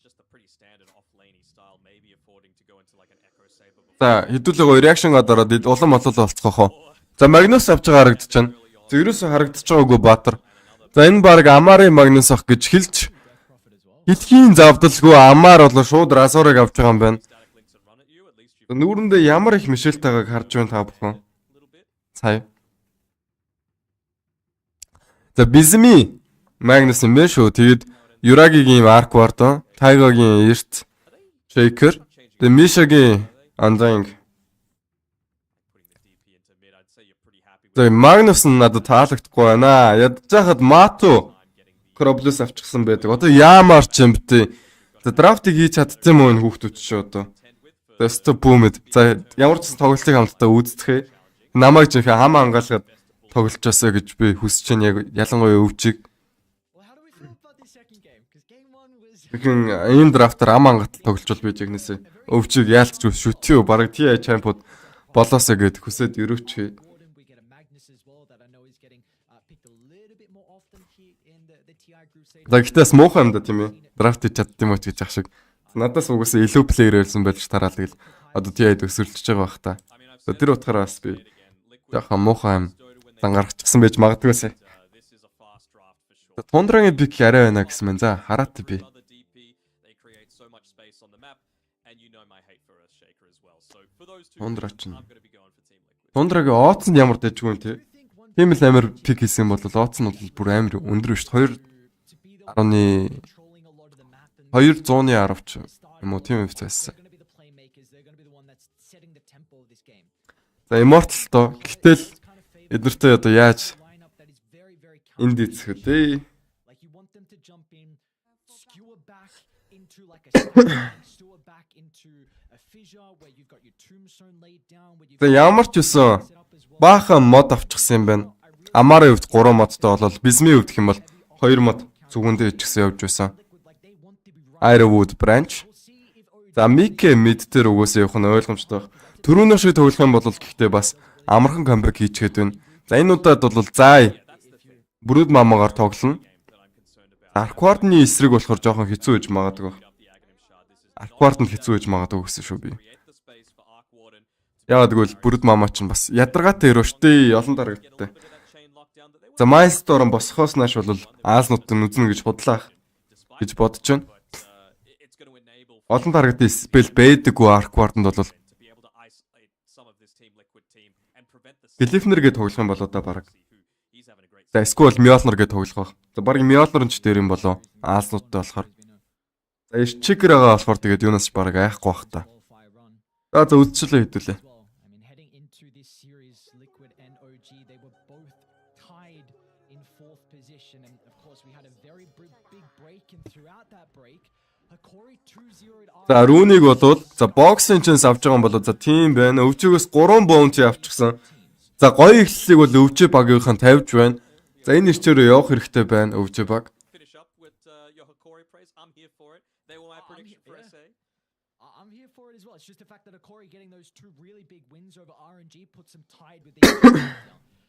Just a pretty standard off-laney style, maybe affording to go into like an Echo Saber. За хэдүүлээ reaction гадараад улам олол болцгоох уу. За Magnus авч байгаа харагдчихна. За ерөөсөө харагдчих байгаагүй Баатар. За энэ баг Амарын Magnus ах гэж хэлж хитгэн завдалгүй Амар бол шууд Razor-ыг авч байгаа юм байна. Нүүрэндээ ямар их мишэлтайгааг харж байна та бүхэн. Сая. За Bizmi Magnus юм байна шүү. Тэгээд Yuragiгийн Arc Warden, Taigaгийн Erт, Shaker, the Mishaгийн Undying. The Magnus нь надад таалагдахгүй байна. Ядж хахад Matu Croblus авчихсан байдаг. Одоо яамаар ч юм бтэ. За драфтыг хийж чадсан юм уу энэ хүүхдүүд ч одоо. Тест бүүмэд. За ямар ч тоглолтыг хамтдаа үздэхээ. Намайг ч ихэ хамаа ангаалгаад тоглолцоосоо гэж би хүсэж байна яг ялангуяа өвчиг. Тэгин энэ драфтаар ам ангат тоглолцол байж ягнэсээ өвчиг яалтч шүтээ баг TI champion болоосоо гэд хүсээд өрөөч. За гэтээс муухай юм да тийм ээ. Драфт хийж чаддсан юм уу гэж ах шиг. Надаас угсаа илүү плеер ирсэн байж тараал тэгэл одоо TI төсөрлөж байгаа бах та. За тэр утгаараа бас би яхаа муухай юм зангарчихсан байж магадгүйсэ. Тундрагийн пик арай байна гэсэн мэн. За хараат би. Тундрагийн Оц нь ямар дэжгүй юм те. Тийм л амар пик хийсэн бол Оц нь бол бүр амар өндөр шүү дээ. 2.210 ч юм уу тийм хэвчээсэн. За Immortal тоо гэтэл эднэртэй одоо яаж энд эцэх үү? За ямар ч үсэн баахан мод авчихсан юм байна. Амарын хувьд 3 модтой болол Bizmi хувьд гэх юм бол 2 мод зүгүндээ ичгсэн явж байсан. Ironwood branch. За Mike mid дээр угаасаа явах нь ойлгомжтой байна. Төрүүнөө шиг тоглох юм бол гэхдээ бас амархан камбэк хийчихэд байна. За энэ удаад бол заа Brood Mama-гаар тоглоно. Arc Warden-ы эсрэг болохоор жоохон хэцүү гэж магадгүй. Arc Warden хэцүү гэж магадгүй гэсэн шүү би. Яагаад гэвэл Brood Mama ч бас ядаргаатай өрөөштэй олон дарагдтай. За Майсторон босхоос нааш бол аазнууд нь үзнэ гэж бодлаа гэж бодож байна. Олон таргатын спел байдаггүй аркварданд бол Глифнер гэж тоглох юм бол одоо баг. За эсвэл Мьёлнер гэж тоглох баг. За баг Мьёлнер ч дээр юм болоо аазнуудтай болохоор. За Чикер байгаа болохоор тэгээд юунаас ч баг айхгүй бах та. За үдчилээ хэдүүлээ. За Рүүнийг болвол за боксын чинь авч байгаа юм болоо за тийм байна. Өвчгөөс 3 боунти авчихсан. За гоё эхлэлийг бол өвчөө багийнхан тавьж байна. За энэ ирчээрөө явах хэрэгтэй байна өвчөө баг. I'm here for it as well. It's just the fact that Akori getting those two really big wins over RNG puts them tied with the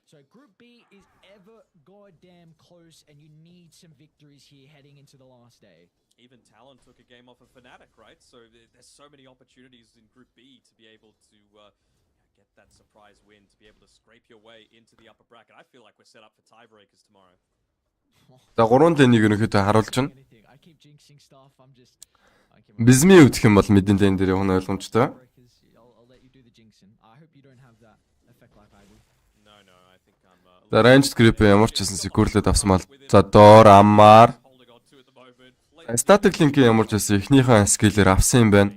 So Group B is ever goddamn close and you need some victories here heading into the last day. Even Talon took a game off of Fnatic, right? So there's so many opportunities in Group B to be able to get that surprise win, to be able to scrape your way into the upper bracket. I feel like we're set up for tiebreakers tomorrow. За 3-1 ерөнхийдөө харуулж байна. Бизми өвдөх юм бол мэдэн дэн дээр явах нь ойлгомжтой. За range grip ямар ч гэсэн secure-лээд авсан мал. За доор аммаар. Static link-ийн ямар ч гэсэн эхнийхэн skill-ээр авсан юм байна.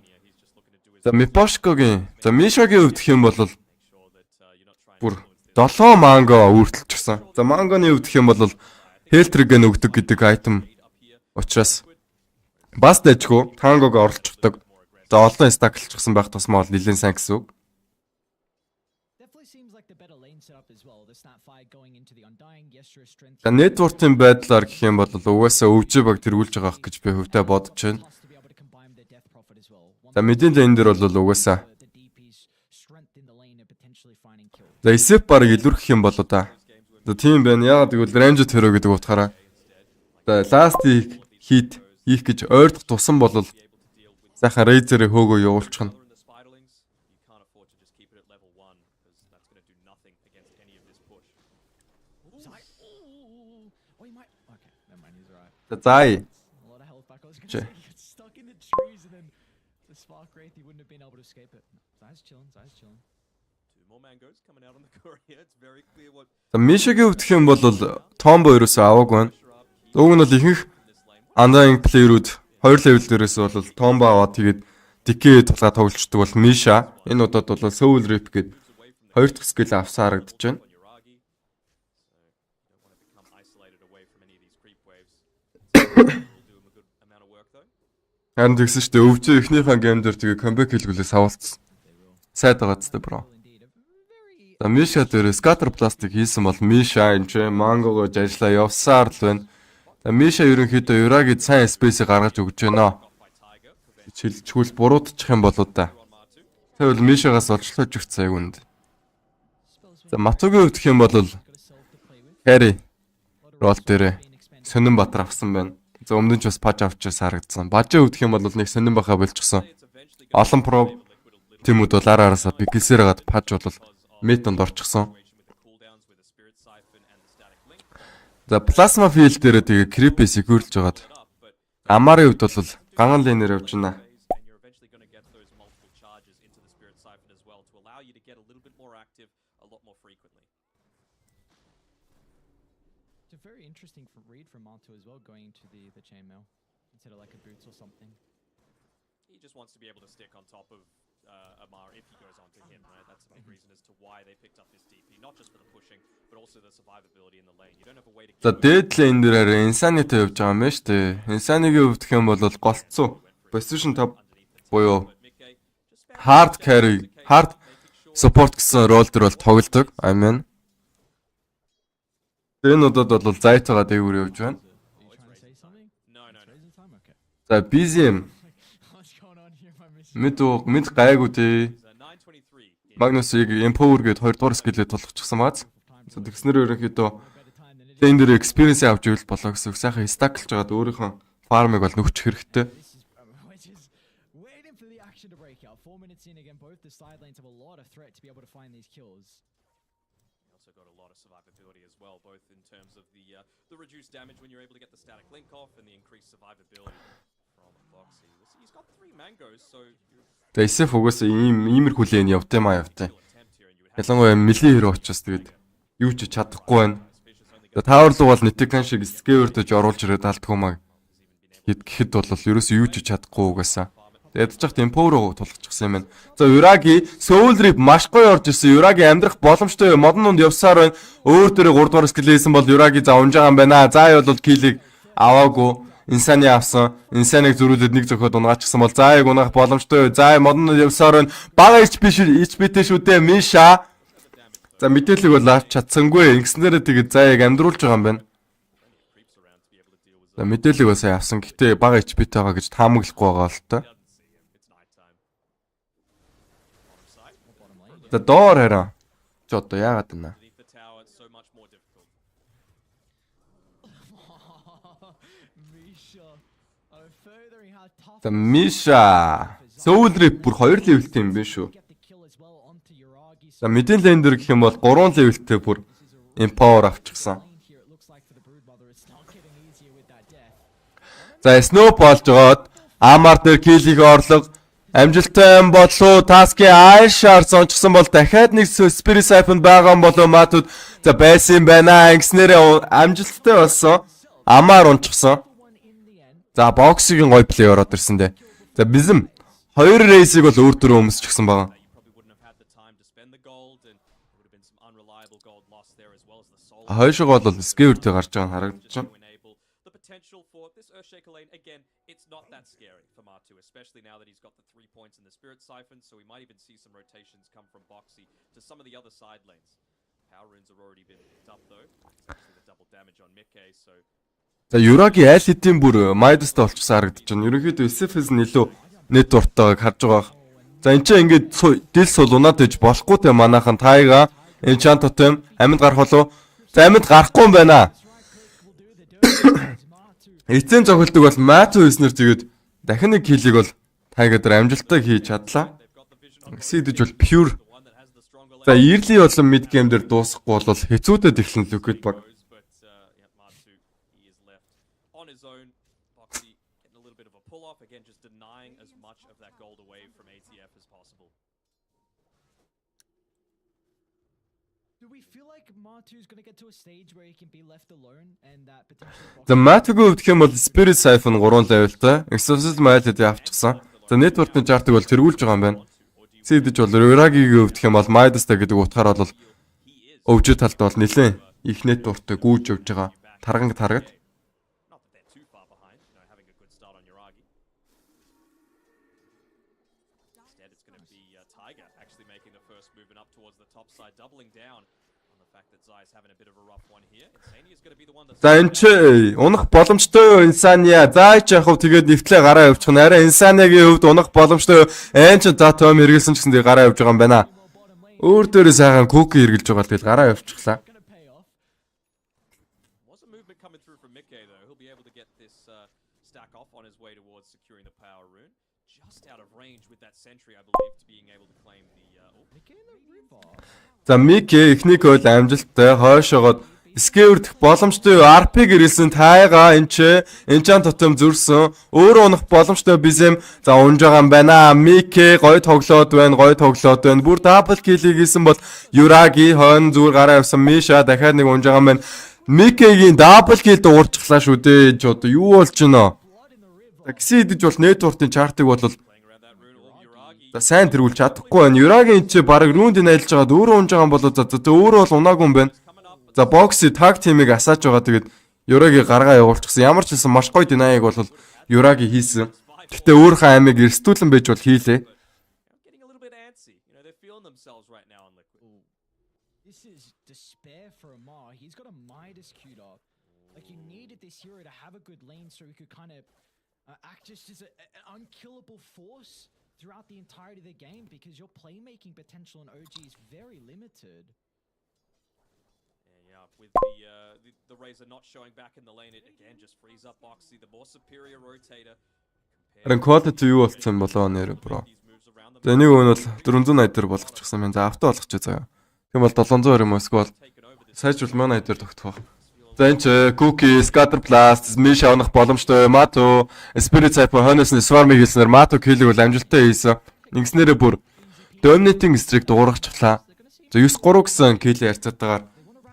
За Мипошкогийн, за Мишагийн өвдөх юм бол бүр 7 манго үргэлжлчихсэн. За мангоны өвдөх юм бол Хелтриг нөгдөг гэдэг айтем учраас бас дэжгүй тангог орлцдог. За олон стаклчихсан байх тусмаа бол нэлээд сайн гэсэн үг. За network-ийн байдлаар гэх юм бол угаасаа өвжөө баг тэргүүлж байгаа гэж би хөвдөө бодож байна. За мэдэн лейн дээр бол угаасаа. За эсэп баг илүүрхэх юм болоо да. За тийм байна. Яагаад гэвэл range hero гэдэг утгаараа. За last hit хийх гэж ойрдох тусан бол сайхан Razer-ыг хөөгөө явуулчих нь. Зай. За Мишагийн өвдөх юм бол Tombo ерөөсөө аваагүй байна. Уг нь бол ихэнх Undying player-ууд 2 level дээрээс бол Tombo аваад тэгээд Decay тулгаа тоглолцдог бол Misha. Энэ удаад бол Soul Rip гэдэг 2 дахь skill авсан харагдаж байна. Харин тэгсэн шүү дээ өвчөө эхнийхэн гейм дээр тэгээ comeback хийлгүүлээс авалцсан. Сайд байгаа зү бро. За Misha дээр Scatter Plastic хийсэн бол Misha энэ ч Mango-гож ажиллаа явсаар л байна. За Misha ерөнхийдөө Yuragi сайн space-ийг гаргаж өгч байна. Хэлчихвэл буруудчих юм болоо да. Тэгвэл Misha-гаас олчлоож өгч цайг үнд. За Matuгийн өвдөх юм бол Carry рол дээр Сонин Батар авсан байна. За өмнө нь ч бас паж авчаас харагдсан. Бажаа өвдөх юм бол нэг сонин баха болчихсон. Олон про тимүүд бол араасаа бигэлсээр гад паж бол метонд орчихсон. За плазма фил дээр тэгээ крипи секюрлж байгаад амарын хувьд бол ганган лейнээр явж байна. Very interesting read from Monto as well, going to the chainmail instead of like a boots or something. He just wants to be able to stick on top of Amar if he goes on to him, right? That's a big reason as to why they picked up this DP, not just for the pushing, but also the survivability in the lane. You don't have a way to. За dead lane дээр Insanity явж байгаа юм байна шүү дээ. Insanity өвдөх юм бол голцсон. Position top буюу hard carry, hard support гэсэн рол дээр бол тоглодог. I mean энэ удаад бол зайтайгаа дээгүүр явж байна. За BZM мэд гайгүй тий. Магнусыг Empower гээд 2 дугаар скиллээ тулгчихсан бааз. За тэгснэр ерөнхийдөө энэ дээр experience авч ивэл болоо гэсэн үг. Сайхан стаклж байгаад өөрийнхөө фармыг бол нөхчих хэрэгтэй. also got a lot of survivability as well, both in terms of the reduced damage when you're able to get the static link off and the increased survivability from Boxy. He's got 3 mangoes, so За SF угаас иймэрхүү лэн явт юм аа явтай. Ялангуяа милийн хэр очиж тэгээд юу ч чадахгүй байна. За таавар луг бол нэтгэн шиг скевердэж оруулж ирээд алдах юм аа. Гэхэд бол ерөөсөө юу ч чадахгүй угаасаа. Тэгээд ядчих темпо руу тулгачихсан юм байна. За Юраги Soul Rip маш гоё орж ирсэн. Юраги амьдрах боломжтой модон донд явсаар байна. Өөр дөрөв 3 дугаар скил хийсэн бол Юраги за унж байгаа юм байна. За яа бол килийг аваагүй. Инсаны авсан. Инсаныг зөрүүлээд нэг зөхөд унгаачихсан бол за яг унаах боломжтой. За модон явсаар байна. Бага HP-тэй шүү дээ Миша. За мэдээлэл бол авч чадсангүй. Ингэснээрээ тэгээд за яг амьдруулж байгаа юм байна. За мэдээлэл бас авсан. Гэтэ бага HP-тэй байгаа гэж таамаглахгүй байгаа л та. За доор хараа. Ч одоо яагаад байна? За Миша Soul Rip бүр 2 левелтэй юм биш үү? За мэдэн лендер гэх юм бол 3 левелтэй бүр Empower авчихсан. За Snow болж жоод Амар дээр kill хийх орлого амжилттай юм болов таскийн Айшаар сончсон бол дахиад нэг Spirit Siphon байгаа юм болов матууд за байсан юм байна. Ингэснээрээ амжилттай болсон. Амар унчихсан. За боксигийн гой плей ороод ирсэн дээ. За бизэм 2 рейсийг бол өөр төрөө өмсчихсэн байгаа. Хойшоо бол скевертэй гарч байгаа нь харагдаж байна. It's not that scary for Bo2, especially now that he's got the 3 points in the Spirit Siphon, so we might even see some rotations come from Boxy to some of the other side lanes. Power runes have already been picked up though, especially the double damage on Mickey, so... За Юраги аль хэдийн бүр Майдастай болчихсон харагдаж байна. Ерөнхийдөө SF-с нь илүү net дуртайг харж байгаа. За энэ чинь ингээд дил сул унаад иж болохгүй те манайхан тайга enchant totem амьд гарах болов. За амьд гарахгүй юм байна. Эцэн цогцолдог бол Bo2 хийснээр тэгээд дахин нэг киллийг бол тайга дээр амжилттай хийж чадлаа. Exceed бол pure. За early болон mid game дээр дуусахгүй бол хэцүүдэд эхлэн Liquid баг. За Bo2 гэх юм бол Spirit Siphon 3 levelтэй. Exorcist Might-д авчихсан. За network-ын chart-ыг бол тэргүүлж байгаа юм байна. Сэдэж бол Юрагийн өвдөх юм бол Midas-тай гэдэг утгаар бол өвжөө талд бол нэлээд их network-тэй гүйж явж байгаа. Тарганг таргад. За энэ ч унах боломжтой инсаниа. Зааж яах вэ? Тэгээд нэвтлээ гараа явуучих нь. Арай инсаниагийн хувьд унах боломжтой. Энд ч за том хэрэгэлсэн ч гэсэн тэгээд гараа явж байгаа юм байна. Өөр дээрээ сайхан куки хэрэгэлж байгаа л тэгээд гараа явуучихлаа. За Мики эхнийг бол амжилттай хойшоогоод скевердэх боломжтой RP гэрэлсэн тайга энэ enchant totem зүрсэн өөрөө унах боломжтой бизэм за унж байгаа юм байна. Мики гой тоглоод байна. Бүр double kill хийсэн бол Юраги хойно зүгээр гараа явсан. Миша дахиад нэг унж байгаа юм байна. Микигийн double kill дуурчихлаа шүү дээ. Ч одоо юу болж байна? Таксидж бол network-ийн chart-ыг бол за сайн тэргүүл чадахгүй байна. Юрагийн ч баг руунд найлж байгаад өөрөө унж байгаа юм болоо за өөрөө бол унаагүй юм байна. За Boxy tag team-ийг асааж байгаа тэгээд Юраги гаргаа явуулчихсан. Ямар ч хэлсэн маш гоё динайг бол Юраги хийсэн. Гэтэ өөрийнхөө аймыг эрсдүүлэн байж бол хийлээ. Throughout the entirety of the game because your playmaking potential in OG is very limited. Yeah, with the Razor not showing back in the lane, it again just frees up Boxy, the more superior rotator. Харин quality юу болцсон болоо нэр бро. За нэг өн бол 480 дээр болгочихсан байна. За авто болгочих заяа. Тийм бол 700 юм эсвэл сайжрал манай дээр тогтох. За энэ ч Cookie, Scatter Blast, Mish авах боломжтой. Matu, Spirit Cypher хойноос нь Swarm-ыг хийснээр Matu kill-ийг бол амжилттай хийсэн. Ингэснээрээ бүр Dominating Streak дуурахчлаа. За 9-3 гэсэн kill ярьцаатаагаар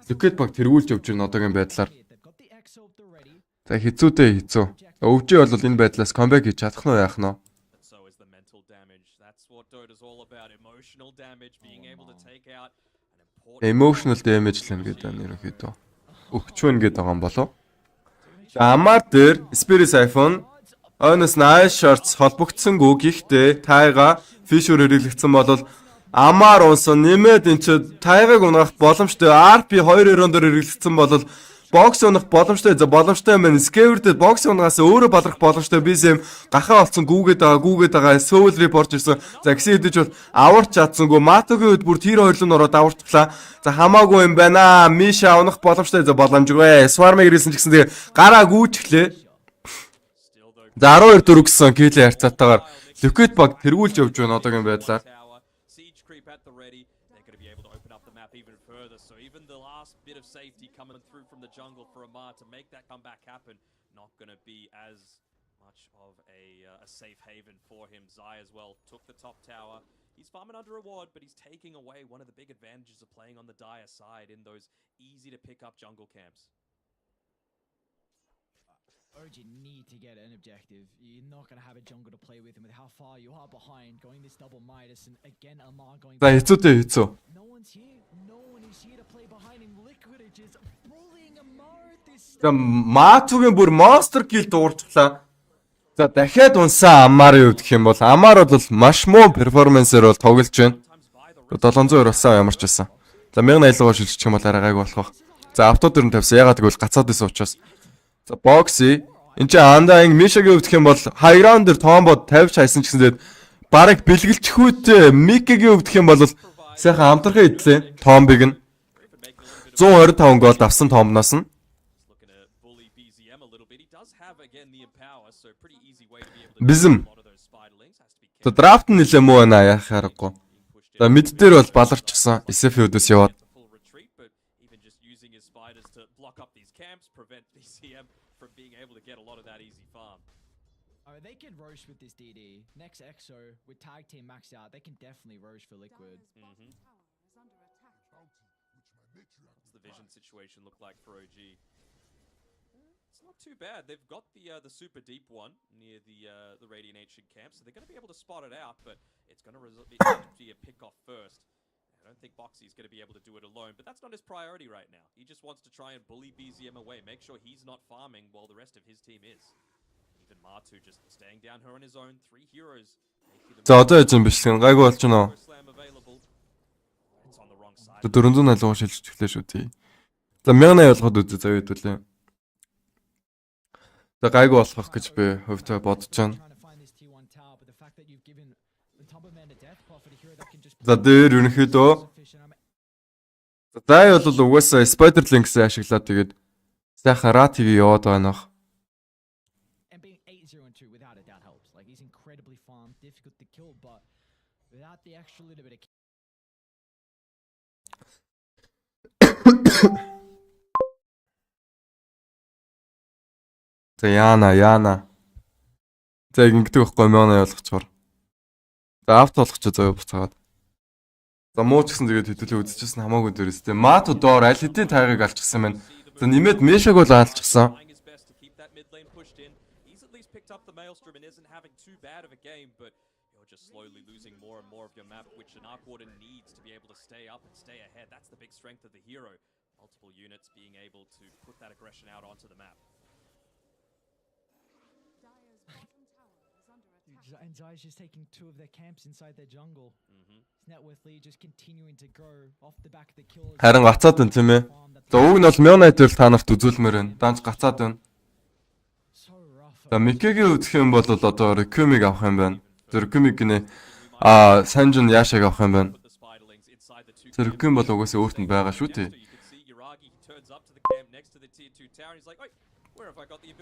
Liquid баг тэргүүлж явж байна одоогийн байдлаар. За хэцүү. Өвжи бол энэ байдлаас comeback хийж чадах нь яах нь вэ? Emotional damage л юм гэдэг нь ерөнхийдөө. Өгчвэн гэдэг байгаа юм болов. За амар дээр Spirit Siphon Honest Nice Shorts холбогдсонгүй гэхдээ тайга Fisher хэрэглэгдсэн бол амар унсан нэмээд энэ ч тайгаг унах боломжтой RP 2-2 дээр хэрэглэгдсэн бол бокс унах боломжтой боломжтой юм. Scared бокс унахаас өөрөө баларх боломжтой BSM гахаа олцсон гүүгээд байгаа Soul report ирсэн. За гисэн хэдэж бол аварч чадсангүй Матогийн үед бүр тэр хоёрлон ороод аварчлаа. За хамаагүй юм байна. Миша унах боломжтой боломжгүй. Swarm-ыг ирсэн ч гэсэн тэгээ гараа гүйчихлээ. За 12-4 гэсэн kill харьцаатаагаар Liquid баг тэргүүлж явж байна одоогийн байдлаар. Bit of safety coming through from the jungle for Amar to make that comeback happen. Not going to be as much of a safe haven for him. Zai as well took the top tower. He's farming under a ward, but he's taking away one of the big advantages of playing on the Dire side in those easy to pick up jungle camps. OG need to get an objective. You're not going to have a jungle to play with, and with how far you are behind, going this double Midas, and again Amar going... No one's here. No one is here to play behind him. Liquid is just bullying Amar at this... За Матугийн бүр monster kill дуурчлаа. За дахиад унсан Амарын хувьд гэх юм бол Амар бол маш муу перформансээр бол тоглож байна. 700 болсон ямар ч байсан. За 1080-аар шилжчих юм бол арай гайг болох. За автод дөрөв тавьсан. Ягаад гэвэл гацаад байсан учраас. За Boxy энэ ч Андагийн Мишагийн хувьд гэх юм бол high ground дээр тоомбод тавьж хайсан ч гэсэн бараг бэлгэлчхүүтэй Микигийн хувьд гэх юм бол сайхан амтрахын идлээ. Тоомбиг нь 125 гол авсан тоомноос нь. Бизм. За драфт нь нэлээ муу байна яах аргагүй. За мид дээр бол баларчсан SF-үүдээс яваад. They can roast with this DD. Next EXO with tag team maxed out, they can definitely roast for Liquid. What's the vision situation look like for OG? It's not too bad. They've got the super deep one near the Radiant Ancient camp, so they're going to be able to spot it out, but it's going to be a pick off first. I don't think Boxy is going to be able to do it alone, but that's not his priority right now. He just wants to try and bully BZM away, make sure he's not farming while the rest of his team is. Even Matu just staying down her on his own. 3 heroes. За одоо яаж юм биш гэн гайгүй болж байна. 480 шилжиж эхлэв шүү тий. За 1080 болгоод үзээ зав хэдүүлээ. За гайгүй болох гэж би хувьдаа бодож байна. За дээр ерөнхийдөө зай бол угаасаа Spider Links ашиглаад тэгээд сайхан Rat-ийг яваад байна. Difficult to kill, but without the extra little bit of За яана. За ингэдэг байхгүй мөн ойлгочоор. За авт болгоч заяа буцаагаад. За муу ч гэсэн тэгээд хэдүүлээ үзчихсэн хамаагүй дээрээс тэ Мат доор аль хэдийн тайгыг алчихсан байна. За нэмээд Мешаг бол алчихсан. Just slowly losing more and more of your map, which an Arc Warden needs to be able to stay up and stay ahead. That's the big strength of the hero. Multiple units being able to put that aggression out onto the map. And Zai's just taking 2 of their camps inside their jungle. Networthly just continuing to grow off the back of the kills. Харин гацаад байна тийм ээ. За уг нь бол 1080 та нарт үзүүлмээр байна. Данч гацаад байна. За Микигийн үзэх юм бол одоо Рекюмиг авах юм байна. Зөркүмиг гинэ Санжин яашааг авах юм байна. Зөркүм бол угаасаа өөрт нь байгаа шүү дээ.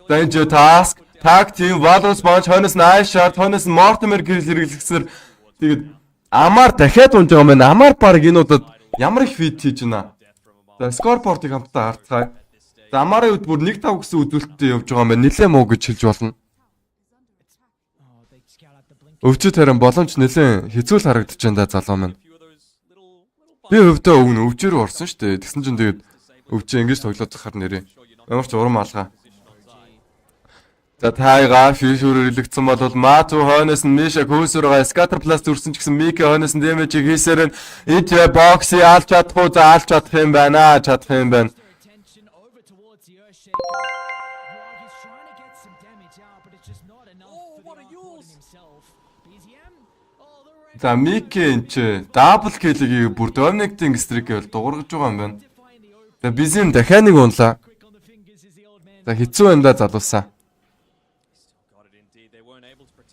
Danger task, tag team, Valorant Sponge, хойноос Nice Shot, хойноос Mortimer гэрэл хэрэглэснээр тэгээд Амар дахиад унж байгаа юм байна. Амар баг энэ удаад Ямар их фит хийж байна. За скорбордыг хамтдаа харцгаая. За Амарын үед бүр 1-5 гэсэн үзүүлэлттэй явж байгаа юм байна. Нилээ муу гэж хэлж болно. Өвчөд харин боломж нэлээд хэцүү л харагдаж байна да залуу маань. Би өвдөө өгнө өвчөөр орсон шүү дээ. Тэгсэн чинь тэгээд өвчөө ингэж тоглоод захаар нэрээ. Ямар ч урам алгаа. За тайга фьюшүрээр илэгдсэн бол Мату хойноос нь Миша Күүсүргээ Scatter Plus үрсэн ч гэсэн Мики хойноос нь дэмэж хийсээр нь Итвэ бокси алж чадах уу? За алж чадах юм байна. Чадах юм байна. За Мики энэ дабл киллийг бүр Доминиктийн стрикээр дуургаж байгаа юм байна. За Бизим дахиад нэг унлаа. За хэцүү байна да залуусаа.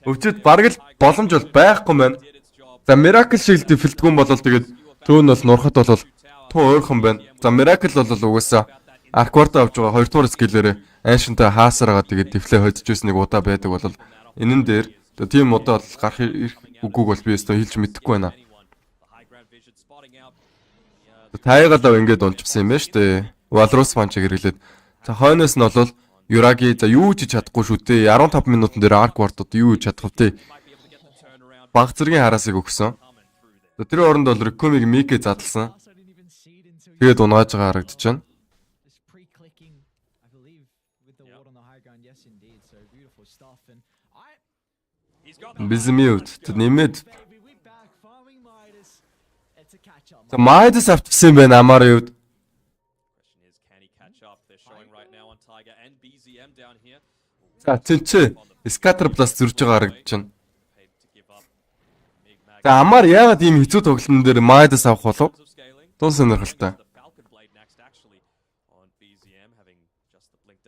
Өвчөд бараг л боломж бол байхгүй маань. За Miracle Shield филдгүүн болол тэгээд төөн бол нурхад бол тун ойрхон байна. За Miracle бол угаасаа Аркварта авч байгаа 2 дугаар скиллээрээ Ancient-тай хаасараа тэгээд дефлэ хоцож ирсэн нэг удаа байдаг бол энэн дээр тийм удаа бол гарах үгүйг бол би өөртөө хэлж мэдэхгүй байна. Тайгалаа ингэж унчсан юм байна шүү дээ. Walrus punch-ыг хэрэглээд. За хойноос нь бол Юраги за юу ч чадахгүй шүү дээ. 15 минутын дээр Арквартууд юу чадах вэ? Баг зэргийн хараасыг өгсөн. За тэр оронд бол Рекомиг Микэ задлсан. Тэгээд унгааж байгаа харагдаж байна. Бизмиут нэмээд. За Майдас автсан юм байна Амарын үед. За тэнцээ Scatter Plus зөрж байгаа харагдаж байна. За Амар яагаад ийм хэцүү тоглолтын дээр Майдас авах болов? Тун сонирхолтой.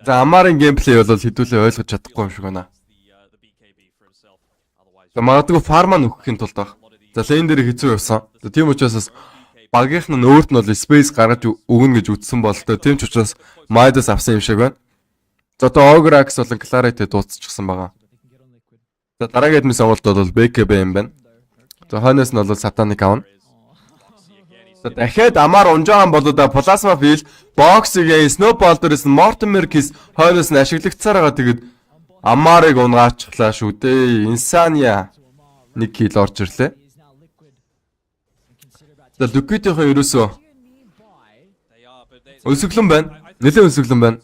За Амарын геймплей бол хэдүүлээ ойлгож чадахгүй юм шиг байна. За магадгүй фарма нөхөхийн тулд баг. За лейн дээр хэцүү явсан. За тийм учраас багийнх нь өөрт нь бол space гаргаж өгнө гэж үздсэн болтой. Тийм ч учраас Майдас авсан юм шиг байна. За одоо Ogre-Axe болон Clarity дуусчихсан байгаа. За дараагийн эдмийн сонголт бол BKB юм байна. За хойноос нь бол Satanic авна. За дахиад Амар унжаахан болоо да Plasma Field, Box-ийн Snowball дээрээс нь Mortimer Kiss хойноос нь ашиглагдсаар байгаа. Тэгээд Амарыг унгаачлаа шүү дээ. Insania нэг кил орж ирлээ. За Liquid-ийн ерөөсөө өсөглөн байна. Нэлээд өсөглөн байна.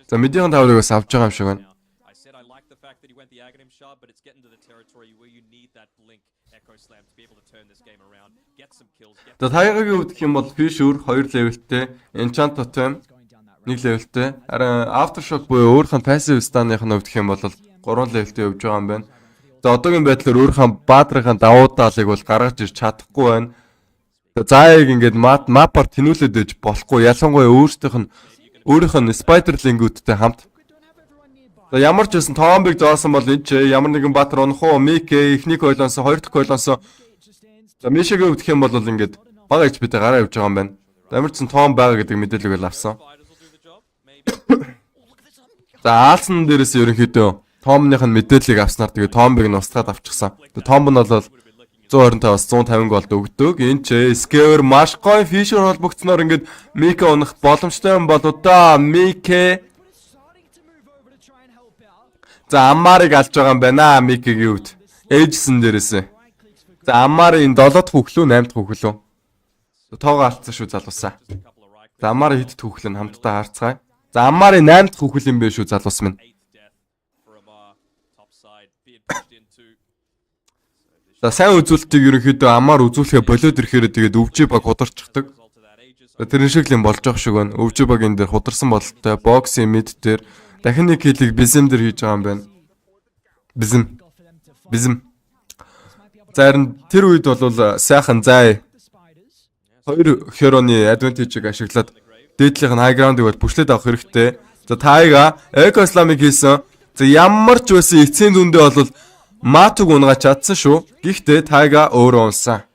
За мэдийн таврыг бас авч байгаа юм шиг байна. За тайгагийн хувьд гэх юм бол Fisher 2 левелтэй, Enchant Totem 1 левелтэй, харин Aftershock буюу өөрхөн passive станных нь хувьд гэх юм бол 3 левелтэй явж байгаа юм байна. За одоогийн байдлаар өөрхөн баадрын давуу талыг бол гаргаж ирч чадахгүй байна. Зааяг ингээд мапаар тэнүүлээд ээж болохгүй. Ялангуяа өөрийнх нь Spider Link-үүдтэй хамт. За ямар ч байсан Томбиг зоосон бол энэ ч ямар нэгэн баатар унах уу, Микэ эхнийг ойлонсон, хоёр дахь ойлонсон. За Мишагийн хувьд гэх юм бол ингээд бага HP-тэй гараа явж байгаа юм байна. Ямар ч сан Том байгаа гэдэг мэдээлэл бол авсан. За Аалсан дээрээс ерөнхийдөө Томных нь мэдээллийг авснаар тэгээ Томбиг нь устгаад авчихсан. Тэгээ Том нь бол 125-аас 150 голд өгдөг. Энэ ч Scaver маш гоё Fisher холбогдсноор ингээд Мика унах боломжтой юм бол одоо Микэ за Амарыг алж байгаа юм байна. Микэгийн хувьд Эйжсэн дээрээс. За Амарын 7 дахь хөхлөө 8 дахь хөхлөө. Тоогоо алдсан шүү залуусаа. За Амарын хэд дахь хөхлөө хамтдаа харцгаая. За Амарын 8 дахь хөхл юм бэ шүү залуус минь. За сайн үзүүлэлтийг ерөнхийдөө Амар үзүүлэхээ болоод ирэхээр тэгээд өвжи баг хударчихдаг. Тэр шиг л юм болж байгаа шиг байна. Өвжи баг энэ дээр хударсан бололтой. Бокс мид дээр дахин нэг хилийг Бизм дээр хийж байгаа юм байна. Бизм. Зарим тэр үед бол сайхан зай 2 хероны адвантажийг ашиглаад дээдлийнх нь хай граундыг бол бүшлээд авах хэрэгтэй. За Тайга Экосламыг хийсэн. За ямар ч байсан эцсийн дүндээ бол Матуг унгаа чадсан шүү. Гэхдээ Тайга өөрөө унсан.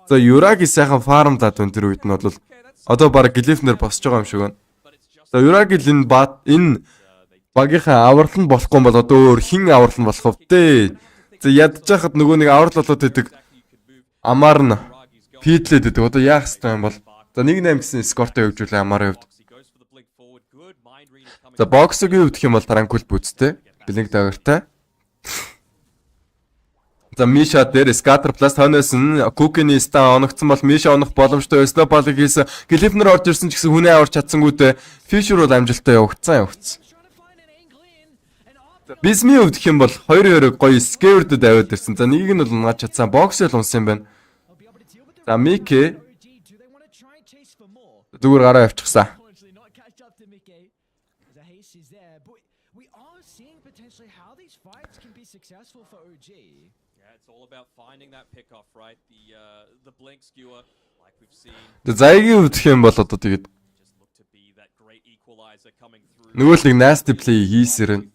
За Юраги сайхан фарм дад өндөр үед нь бол одоо баг Глифнер босч байгаа юм шиг байна. За Юраги энэ багийнхаа аврал нь болохгүй бол одоо өөр хин аврал нь болох вэ? За ядж хахад нөгөө нэг аврал болоод идэг амар нь фидлээд идэг. Одоо яах ёстой юм бол за 1-8 гэсэн скортой хөгжүүлээ амарын хувьд. За боксгийн хувьд гэх юм бол таранкул бүүцтэй. Блинк дагертай. За Миша дээр Scatter Plus хойноос нь Кукины ста оногдсон бол Миша онох боломжтой Snowball-ыг хийсэн. Глифнер орж ирсэн ч гэсэн хүнээ аварч чадсангүйтэй Fisher бол амжилттай явагдсан. Бисми хувьд гэх юм бол 2-2 гоё Scared-д аваад ирсэн. За нэгийг нь бол унгаж чадсан. Боксэл унсан юм байна. За Мики зүгээр гараа явчихсан. The заягийн хувьд гэх юм бол одоо тэгээд нөгөө л нэг nasty play хийсэрэн.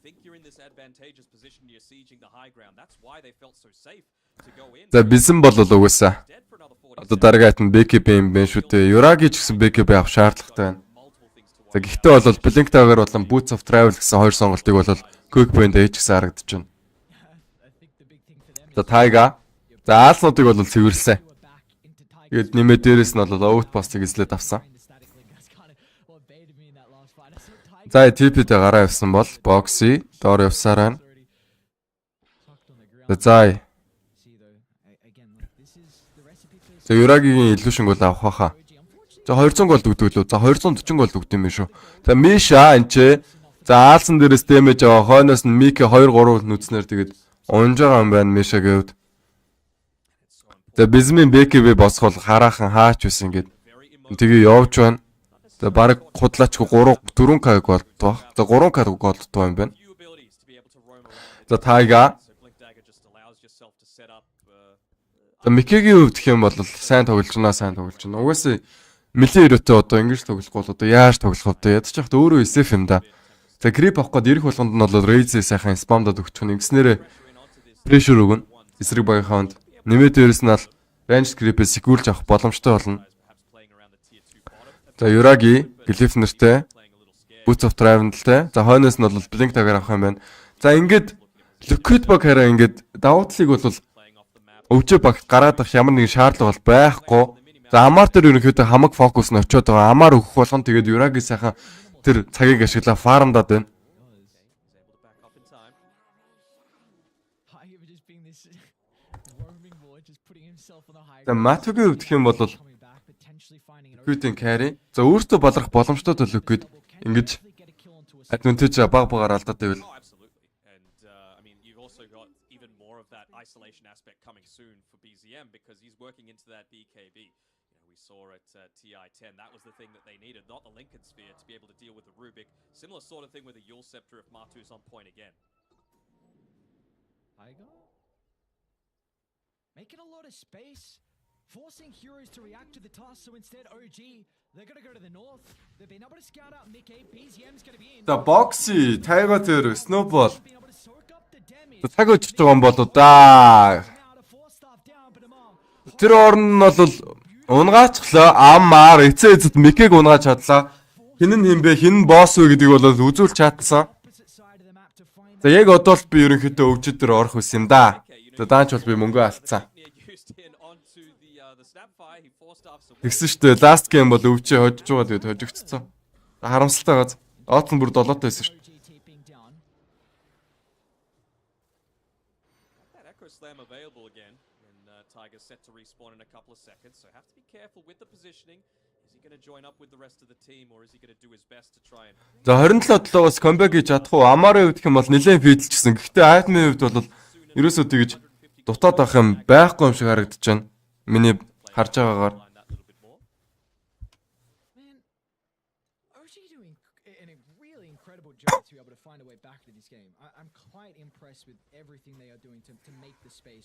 За бисэм бол угаасаа одоо дараагаад нь BKB юм байна шүү дээ. Юраги ч гэсэн BKB авах шаардлагатай байна. За гэхдээ бол Blink Dagger болон Boots of Travel гэсэн хоёр сонголтыг бол Quick Point ээж гэсэн харагдаж байна. За Тайга. За Аалснуудыг бол цэвэрлсэн. Тэгээд нэмээ дээрээс нь бол Outpost-ыг эзлээд авсан. За TP-тэй гараа явсан бол Boxy доор явсараа. За За Юрагигийн illusion гол авах хаа. За 200 гол өгдөг лөө. За 240 гол өгд юм шүү. За Миша энэ за Аалсан дээрээс дэмэж аваа. Хойноос нь Мики 2-3 нүцнэр тэгээд унж байгаа юм байна Мишагийн хувьд. За Бизмийн BKB босгол хараахан хаач байсан ингээд тэгээ явж байна. За баг худлаачгүй 4K голдтоо. За 3K голдтоо юм байна. За Тайга. За Микигийн хувьд гэх юм бол сайн тоглож байна. Угаасаа мөлийн өрөөтэй одоо ингэж тоглохгүй бол одоо яаж тоглох вэ? Ядчих хат өөрөө SF юм да. За грип авах гээд ирэх болгонд нь бол Raze сайхан спамдад өгчих нь ингэснээрээ pressure өгнө. Эсрэг багийнхаа хонд нэмээд дээрээс нь ал range grip-ээс секүүлж авах боломжтой болно. За Юраги, Glyph-нэртэй, Boots of Travel-тэй. За хойноос нь бол Blink Dagger авах юм байна. За ингээд Liquid баг хараа ингээд давуу талыг бол өвчөө багт гараад ах ямар нэгэн шаардлага бол байхгүй. За Амар дээр ерөнхийдөө хамаг фокус нь очиод байгаа. Амар өгөх болгон тэгээд Юраги сайхан тэр цагийг ашиглаа фармдаад байна. За Матугийн хувьд гэх юм бол Liquid-ийн carry. За өөртөө баларх боломжтой бол Liquid ингэж advantage баг багаар алдаад байвал because he's working into that BKB. We saw at TI10, that was the thing that they needed, not the Lincoln Sphere to be able to deal with the Rubik. Similar sort of thing with the Yule Scepter if Martu's on point again. Making a lot of space, forcing heroes to react to the toss, so instead OG, they're going to go to the north. They've been able to scout out Mickey, BZM's going to be in. За Boxy, Tiger дээр Snowball. За цаг өчж байгаа юм болоо да. Тэр орн нь бол унгаачлаа Амар эцэд Микийг унгааж чадлаа. Хин нь хинбэ хин босс вэ гэдгийг бол үзүүлж чадсан. За яг одоо л би ерөнхийдөө өвчөд дээр орох байсан юм да. За даанч бол би мөнгө алдсан. Тэгсэн штэ last game бол өвчөө хожиж байгаа тэгээд хожигдсон. Харамсалтай газ. Оотон бүр 7-той байсан штэ. Slam available again, and Tiger's set to respawn in a couple of seconds, so have to be careful with the positioning. Is he going to join up with the rest of the team, or is he going to do his best to try and... За 27-оос comeback хийж чадах уу? Амарын хувьд гэх юм бол нэлээд фидэлжсэн. Гэхдээ Айтмын хувьд бол ерөөсөө тэгэж дутаад авах юм байхгүй юм шиг харагдаж байна. Миний харж байгаагаар.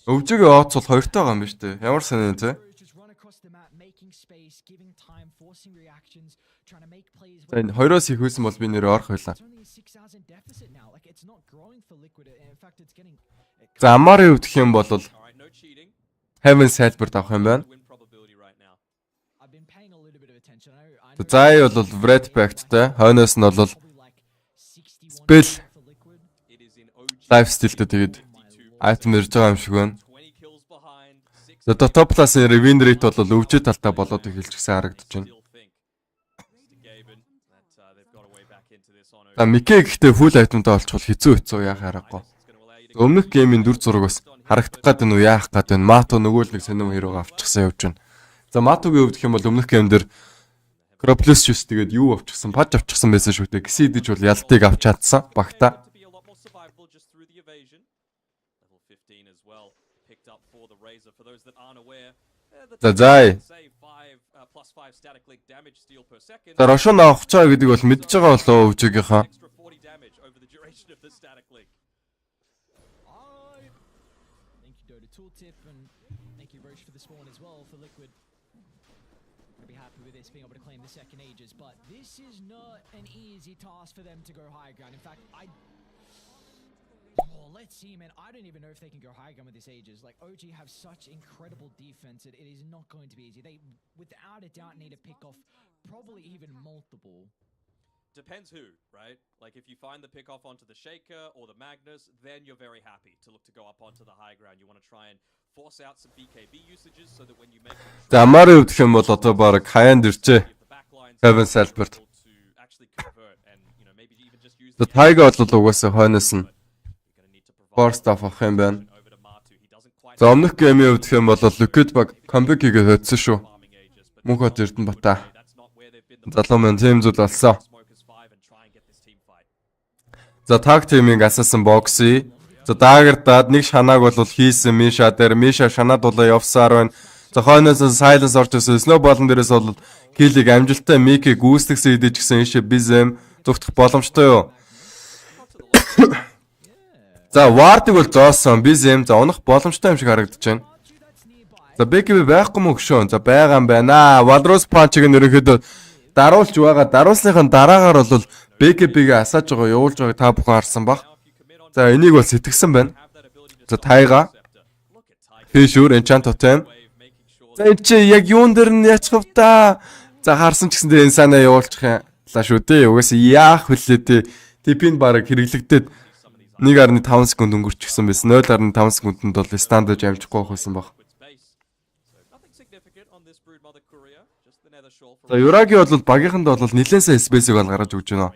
Өвжигийн оц бол хоёртой байгаа юм биш үү? Ямар сонин те? Энэ хоёроос их хүйсэн бол би нэрээ орох байлаа. За Амарын хувьд гэх юм бол Heaven Salbert авах юм байна. За Зай бол Red Pact-тэй, хойноос нь бол Spell lifestyle-тэй тэгээд item ирж байгаа юм шиг байна. За top class-ийн win rate бол өвчөө талтай болоод эхэлчихсэн харагдаж байна. За Микэ гэхдээ full item-тай олчвол хэцүү яах аргагүй. Өмнөх геймийн дүр зураг бас харагдах гад нь яах гад байна. Мато нөгөө л нэг сонирм хэрэг авчихсан явж байна. За Матогийн хувьд гэх юм бол өмнөх гейм дээр Кроплюс шүс тэгээд юу авчихсан, паж авчихсан байсан шүү дээ. Гиси идэж бол ялтыг авч чадсан багта. За. За Рошон авах чаа гэдэг бол мэдж байгаа болоо өвжигийнхаа. Being able to claim the second ages, but this is not an easy task for them to go high ground. In fact, let's see, man. I don't even know if they can go high ground with this ages. Like OG have such incredible defense, it is not going to be easy. They, without a doubt, need to pick off probably even multiple. Depends who, right? Like if you find the pick off onto the Shaker or the Magnus, then you're very happy to look to go up onto the high ground. You want to try and force out some BKB usages so that when you make За Амарын хувьд гэх юм бол одоо баг хаяанд ирчээ. Heaven Salbert. За Тайга бол угаасаа хойноос нь Force авах юм байна. За өмнөх геймийн хувьд гэх юм бол Liquid баг comeback хийгээд хөдсөн шүү. Мөнхөд Эрдэнэбата. Залуу маань тийм зүйл болсон. За tag team-ийн асаасан Bo2 Ti. За даагардаад нэг шанааг бол хийсэн Миша дээр Миша шанаад болоо явсаар байна. За хойноос Silence орж ирсэн Snowball-ын дээрээс бол киллийг амжилттай Мики гүйцэтгсэн идэж гисэн ийшээ Bizem зүгтэх боломжтой юу? За Ward-ыг бол зоосон Bizem за унах боломжтой юм шиг харагдаж байна. За BKB байхгүй мөн гшөөн. За байгаа юм байна. Walrus Punch-ыг нэрхэд даруулж байгаа. Даруулсныхын дараагаар бол BKB-г асааж байгаа явуулж байгааг та бүхэн харсан баг. За энийг бол сэтгсэн байна. За Тайга. Фишүр Enchant Totem. За энэ чи яг юун дээр нь яачих вэ та? За харсан ч гэсэн энэ санаа явуулчих юм. Лаа шүү дээ. Угаас яах вүлээ дээ. TP-нд баг хэрэглэгдээд 1.5 секунд өнгөрчихсөн байсан. 0.5 секундэд бол стандарт амжихгүй байсан баг. За Юраги бол багийнханд бол нэлээд сайн спейсийг бол гаргаж өгч байна.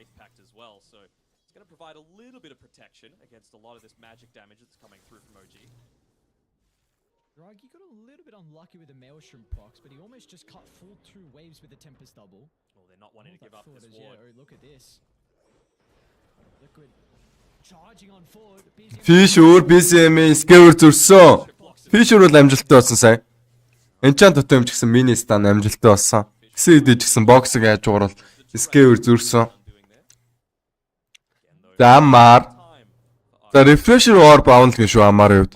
He got a little bit unlucky with the Maelstrom procs, but he almost just cut full 2 waves with the Tempest double. Well, they're not wanting to give up this ward. Yeah, look at this. Liquid charging on forward. Fishur BCM Skewer зөрсөн. Fishur бол амжилттай болсон сайн. Enchant Totem ч гэсэн mini stun амжилттай болсон. Xed ч гэсэн box-ыг яаж уурал Skewer зөрсөн. За Амар. За Refresher Orb авах гэх шүү Амар үед.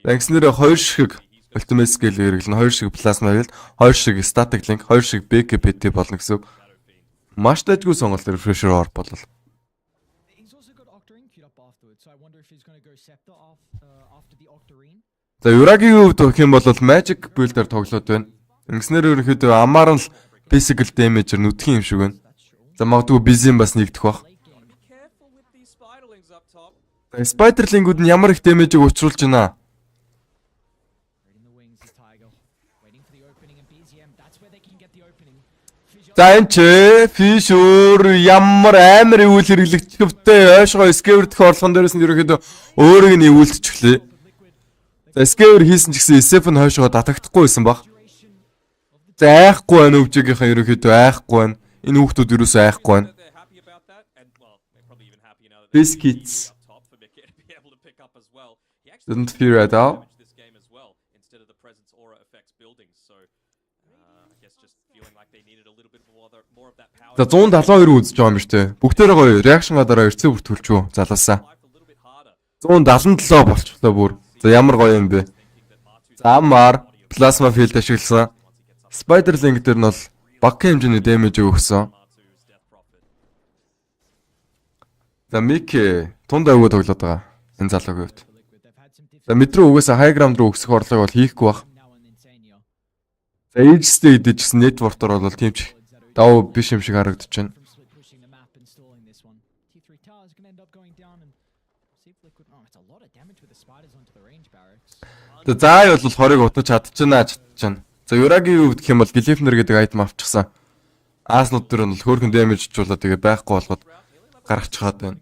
Тэгснээр 2 шиг ultimate skill хэрэглэн 2 шиг plasma хэрэглэн 2 шиг static link 2 шиг BKPT болно гэсэн. Маш дайггүй сонголт refresher orb болол. За Юрагийн хувьд гэх юм бол magic build-аар тоглоод байна. Ингэснээр ерөнхийдөө Амар нь physical damage-ээр нүдхийн юм шиг байна. За магадгүй Bizem бас нэгдэх бах. Spider-Link-үүд нь ямар их damage-ийг учруулж байна? За энэ ч Fishur ямар амар ивүүл хэрэглэгдэхвтэй ойшгоо Skewer дэх орлогон дээрээс нь ерөөхдөө өөрийг нь ивүүлчихлээ. За Skewer хийсэн ч гэсэн SF нь хойшгоо татагдахгүй байсан баг. За айхгүй байна өвжигийнхаа ерөөхдөө айхгүй байна. Энэ хүүхдүүд юусоо айхгүй байна. Biscuits. Didn't fear at all. За 172 үзэж байгаа юм шүү дээ. Бүгдээрээ гоё реакшн гадараа эрцээ бүртгүүлчихв залуусаа. 177 болчихлоо бүр. За ямар гоё юм бэ? За Амар plasma field ашигласан. Spider-Link дээр нь бол багахан хэмжээний damage өгсөн. За Мики тундаа өгөө тоглоод байгаа. Энэ залуугийн хувьд. За мэдрүү угаасаа high ground руу өсөх орлогыг бол хийхгүй бах. За Aegis-тэй идэж гисэн network-оор бол тийм ч давуу биш юм шиг харагдаж байна. Заа бол 20-ыг утаж чадчихна. За Юрагийн хувьд гэх юм бол Глифнер гэдэг айтем авчихсан. Ааснууд дээр нь бол хөөрхөн дэмэж чуулаад тэгээ байхгүй болгоод гаргачихад байна.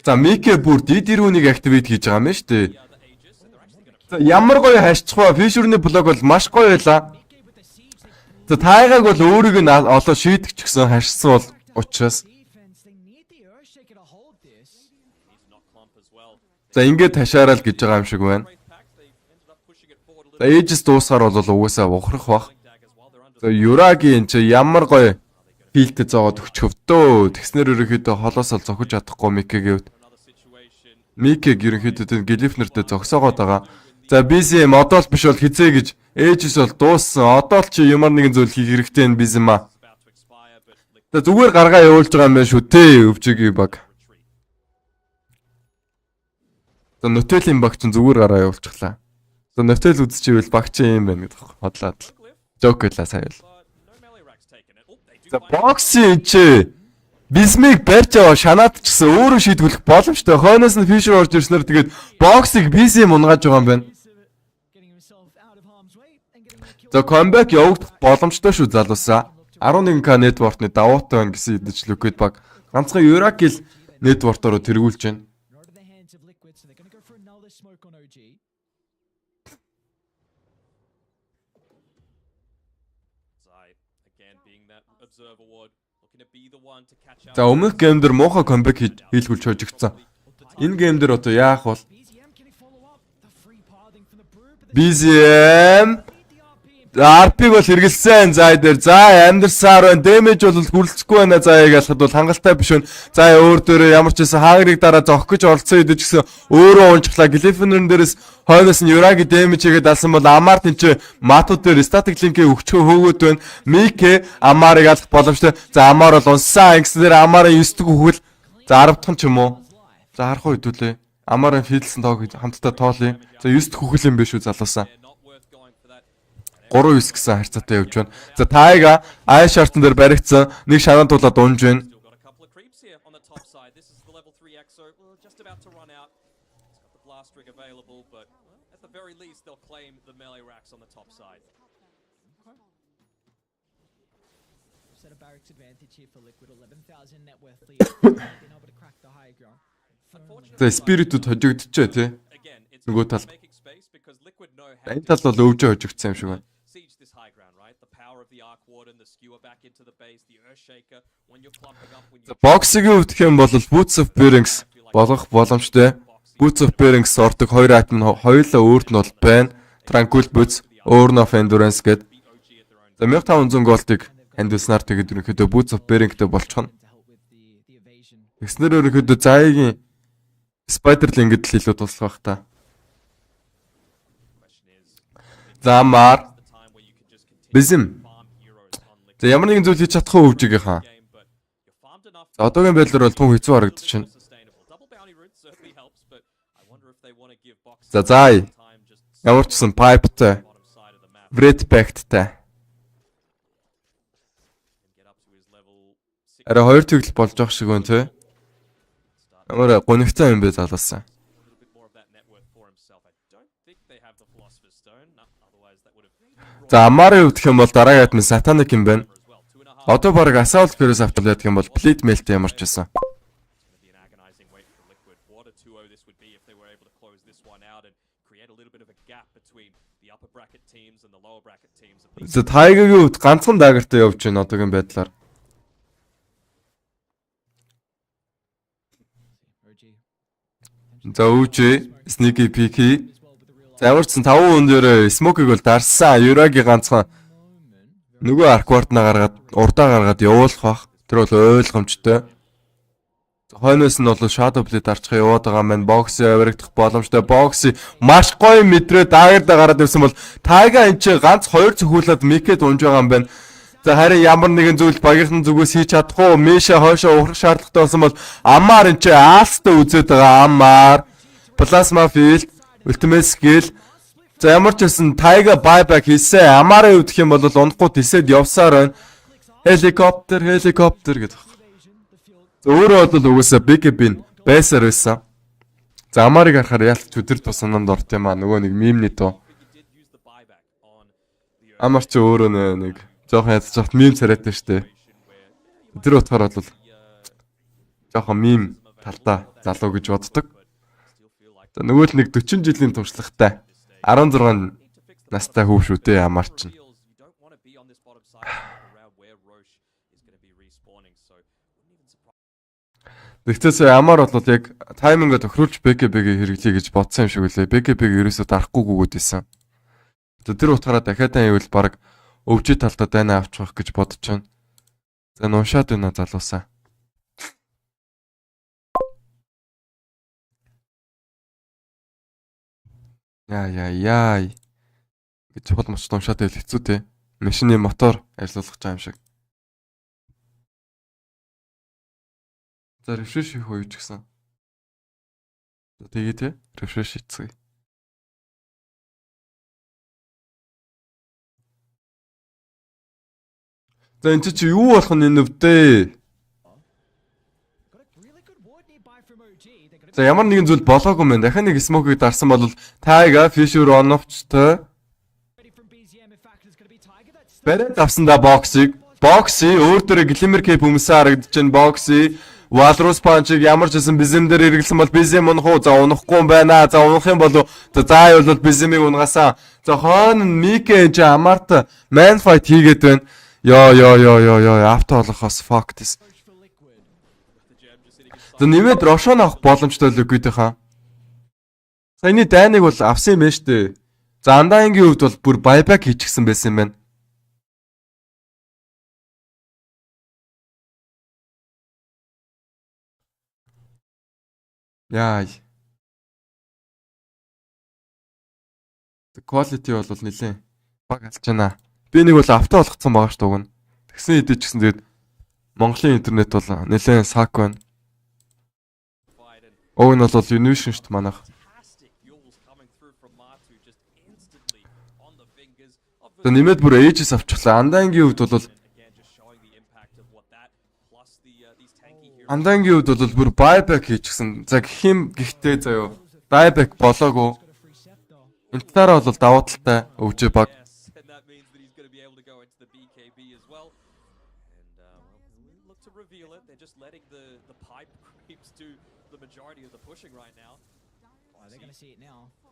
За Мике бүр дидэрүүнийг активейт хийж байгаа юм шүү дээ. За ямар гоё хашчих вэ? Фишерний блок бол маш гоё байлаа. За тайгаг бол өөрийг нь олоо шийдэх ч гэсэн хашсан бол учраас. За ингээд ташаарал гэж байгаа юм шиг байна. За ээжс дуусгаар бол угаасаа ухрах бах. За Юрагийн чи ямар гоё филтэ зоогод өчхөвдөө. Тэгснэр ерөнхийдөө холоос ол зохиж чадахгүй Микегийн хувьд. Микег ерөнхийдөө Глифнертэй зогсоогоод байгаа. За BCM одоо л биш бол хизээ гэж ээжс бол дууссан. Одоо л чи ямар нэгэн зүйл хийх хэрэгтэй нь BCM аа. За зүгээр гаргаа явуулж байгаа юм байна шүү дээ. Өвчгийн баг. За нөтөлийн баг чинь зүгээр гараа явуулчихлаа. За нөтөл үзчихвэл баг чинь юм байна гэдэг бодлоод л. Жок гэлээ сая л. За бокси чи Бисмиг барьж аваа шанаад ч гэсэн өөрөө шийдвэрлэх боломжтой. Хойноос нь Фишер орж ирснээр тэгээд боксыг BCM унгааж байгаа юм байна. За камбэк явагдах боломжтой шүү залуусаа. 11k нетворкны давуутай байна гэсэн идэж Лүкэд баг. Ганцхан Юракил нетворктороо тэргүүлж байна. За өмнөх гейм дээр муухай камбэк хийлгүүлж хожигдсон. Энэ гейм дээр одоо яах вэ? BCM RP бол хэрэгэлсэн заа дээр. За Андерсаар байна. Дэмэж бол хүрлцэхгүй байна. За яг алхад бол хангалттай биш вэ. За өөр дээрээ ямар ч байсан хаагрыг дараа зогх гэж оролцсон идэж гэсэн өөрөө унжглаа. Глифнерн дээрээс хойноос нь Юраги дэмэж хийгээд алсан бол Амар тэнч матууд дээр статик линкээ өгчөө хөөгөөд байна. Мике Амарыг алах боломжтой. За Амар бол унссан. Ингэснээр Амарын 9 дэх үхэл. За 10 дахь ч юм уу. За харах уу хэдүүлээ. Амарын фидлсэн тоог хамтдаа тоолъё. За 9 дэх үхэл юм биш үү залуусаа. 3-9 гэсэн харьцаатай явж байна. За Тайга ай шартан дээр баригдсан. Нэг шанаа тулаад унж байна. За спиритүүд хожигдчихэ тий. Нөгөө талд. Энэ тал бол өвжөө хожигдсан юм шиг байна. Боксигийн хувьд хэм бол Boots of Bearings болгох боломжтой. Boots of Bearings ордог 2 айтем нь хоёулаа өөрт нь бол байна. Tranquil Boots, Urn of Endurance гэдэг. За 1500 голдыг хандуулснаар тэгээд ерөнхийдөө Boots of Bearing-тэй болчихно. Тэгснээр ерөнхийдөө заагийн Spider Link-д л илүү туслах бах та. За Амар Бизэм. За ямар нэгэн зүйл хийж чадах уу өвжигийнхаа. За одоогийн байдлаар бол тун хэцүү харагдаж байна. За заа. Ямар ч сан pipe-тай. Bread pact-тай. Арай хоёр тэглэл болж байгаа шиг байна те. Ямар гонигтай юм бэ залуусаа. За Амарын хувьд гэх юм бол дараагийн админ Satanic юм байна. Одоо баг Assault Furious автал ядг юм бол Plate Mail-тэй ямар ч байсан. За Tiger-гийн хувьд ганцхан даггартай явж байна одоогийн байдлаар. За өвжи Sneaky Peaky. За ямар ч сан 5 хүн дээр Smoke-ыг бол дарсан. Юраги ганцхан нөгөө Arquart-наа гаргаад урдаа гаргаад явуулах бах. Тэр бол ойлгомжтой. Хойноос нь бол Shadow Blade дарчих яваад байгаа маань бокси аврагдах боломжтой. Бокси маш гоё мэдрээ даагардаа гараад ирсэн бол Тайга энэ чи ганц 2 цөхүүлээд Микэд унж байгаа юм байна. За харин ямар нэгэн зүйл багийнхан зүгээс хийж чадахгүй. Миша хойшоо ухрах шаардлагатай болсон бол Амар энэ чи аалстай үзээд байгаа. Амар Plasma Field Ultimate Skill. За ямар ч байсан Тайга buyback хийсэн. Амарын хувьд гэх юм бол унахгүй тисэд явсаар байна. Helicopter гэдэг. Өөрөө бол угаасаа BKB-ийн байсаар байсан. За Амарыг харахаар ялч өдөр тусананд орт юм аа. Нөгөө нэг мемний доо. Амар ч өөрөө нэг жоохон ядчих мем царайтай штэ. Тэр утгаар бол жоохон мем талдаа залуу гэж боддог. За нөгөө л нэг 40 жилийн туршлагатай 16 настай хүү шүү дээ Амар чинь. Тэгтээс Амар бол яг тайминга тохируулж BKB-г хэрэглэе гэж бодсон юм шиг үлээ. BKB-г ерөөсөө дарахгүй гүгүүд исэн. Тэр утгаараа дахиад байвал баг өвчит талдаа дайна авчих гэж бодож байна. За нуушаад байна залуусаа. Яй. Гэж чухал моч нуушаад байл хэцүү те. Машины мотор ажиллуулах гэж юм шиг. За refresh хийх уу ч гэсэн. За тэгээ те refresh хийцгээе. За энэ чи юу болох нь энэ өвдөө? За ямар нэгэн зүйл болоогүй мэн. Дахиад нэг смокийг дарсан бол тайга Fisher on-offчтой. Бэрэ давсан да боксыг. Бокси өөр төрө глимер кэп өмсөө харагдаж байна. Бокси Walrus Punch-ыг ямар ч гэсэн Bizem дээр хэрэглэсэн бол Bizem унах уу? За унахгүй юм байна. За унах юм бол заа явал Bizem-ийг унгасаа. За хоон Микэн ч Амарт man fight хийгээд байна. Йоо авто болохоос fuck this. За нэмээд Рошон авах боломжтой л үгүй дээ хаа. Саяны дайныг бол авсан юм байна штэ. За Андаангийн хувьд бол бүр buyback хийчихсэн байсан юм байна. Яа. Quality бол нэлээ баг алж байна. Би нэг бол авто болгоцсон байгаа ш дуг нь. Тэгсэн хэдий ч гэсэн тэгээд Монголын интернет бол нэлээ сак байна. Ог нь бол Univision штт манайх. За нэмээд бүр Aegis авчихлаа. Андаангийн хувьд бол Андаангийн хувьд бол бүр buyback хийчихсэн. За гэх юм гэхдээ заяо. Buyback болоогүй. Энэ талаараа бол давуу талтай өвжөө баг.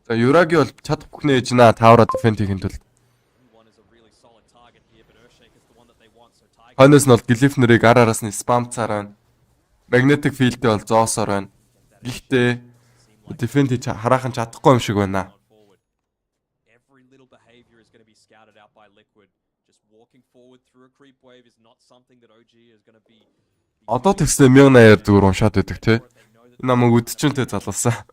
За Юраги бол чадах бүхнээ ээж наа тавраа дефенд хийх тул. Хонос нь бол Глифнерийг араас нь спамцаар байна. Magnetic field-тэй бол зоосоор байна. Гэхдээ defend хийж хараахан чадахгүй юм шиг байна. Одоо тэгснэ 1080 зүгээр уншаад байдаг те. Энэ намайг үдчинтэй залуусаа.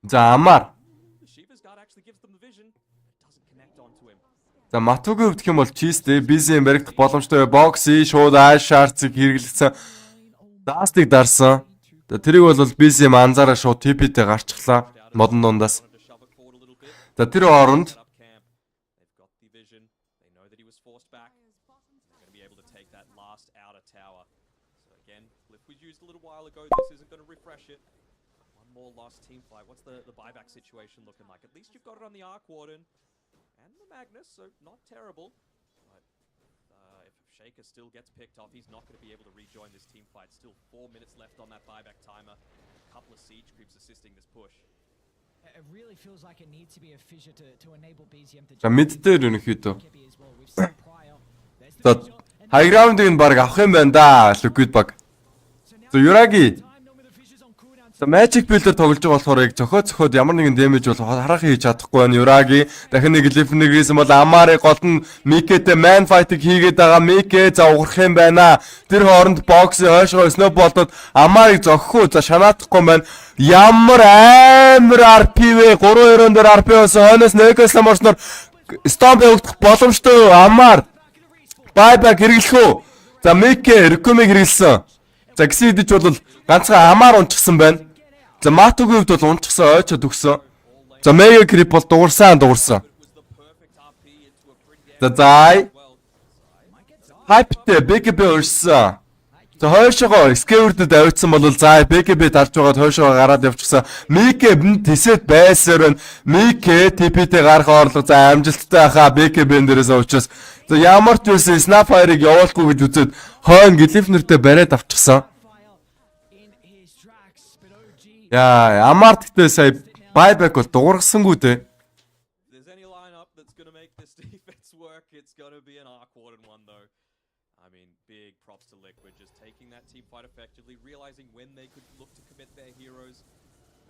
За Амар. За Матугийн хувьд гэх юм бол чистэ Bizem баригдах боломжтой бокси шууд шаарцыг хэрэглэсэн. Дастыг дарсан. За тэрийг бол Bizem анзаараа шууд TP-тэй гарчихлаа модон дундаас. За тэр оронд last team fight. What's the buyback situation looking like? At least you've got it on the Arc Warden and the Magnus, so not terrible. But if Shaker still gets picked off, he's not going to be able to rejoin this team fight. Still 4 minutes left on that buyback timer. A couple of siege creeps assisting this push. It really feels like it needs to be a fissure to enable BZM to. За мэдтэй ерөнхийдөө. За high ground-ыг баг авах юм байна да. Liquid баг. За Юраги За Magic Builder тоглож байгаа болохоор яг зохиод ямар нэгэн damage бол хараахан хийж чадахгүй байна. Юраги дахин нэг Lifnegээс бол Амарыг голн Микэтэй man fight-ыг хийгээд байгаа. Микэ за уурах юм байна. Тэр хооронд бокс хойшоо snowball-д Амарыг зогхгүй за шанаадахгүй байна. Ямар амар RP вэ? 3-2 дээр RP байсан. Хойноос Negos наморсноор Stomp явагдах боломжтой Амар. Buyback хэрэглэх үү? За Микэ Recom-ыг хэрэглэсэн. За гисэн хэдиж бол ганцхан Амар унчихсан байна. За Матугийн хувьд бол унчихсан ойчод өгсөн. За За мега крип бол дуурсан. За зай. Хайптэй BKB өрсөн. За хойшоо скеурдэд авчихсан бол за BKB дарж байгаад хойшоо гараад явчихсан. Мике тэсэд байсаар байна. Мике TP-тэй гарах орлого за амжилттай хаа BKB-н дээрээс уучраас за ямар ч үсэн Snapfire-ыг явуулахгүй гэж үзээд хойно Глифнертэй бариад авчихсан. Яа, амар тэгтээ сая байбек бол дуургасангүй дээ. Effectively realizing when they could look to commit their heroes,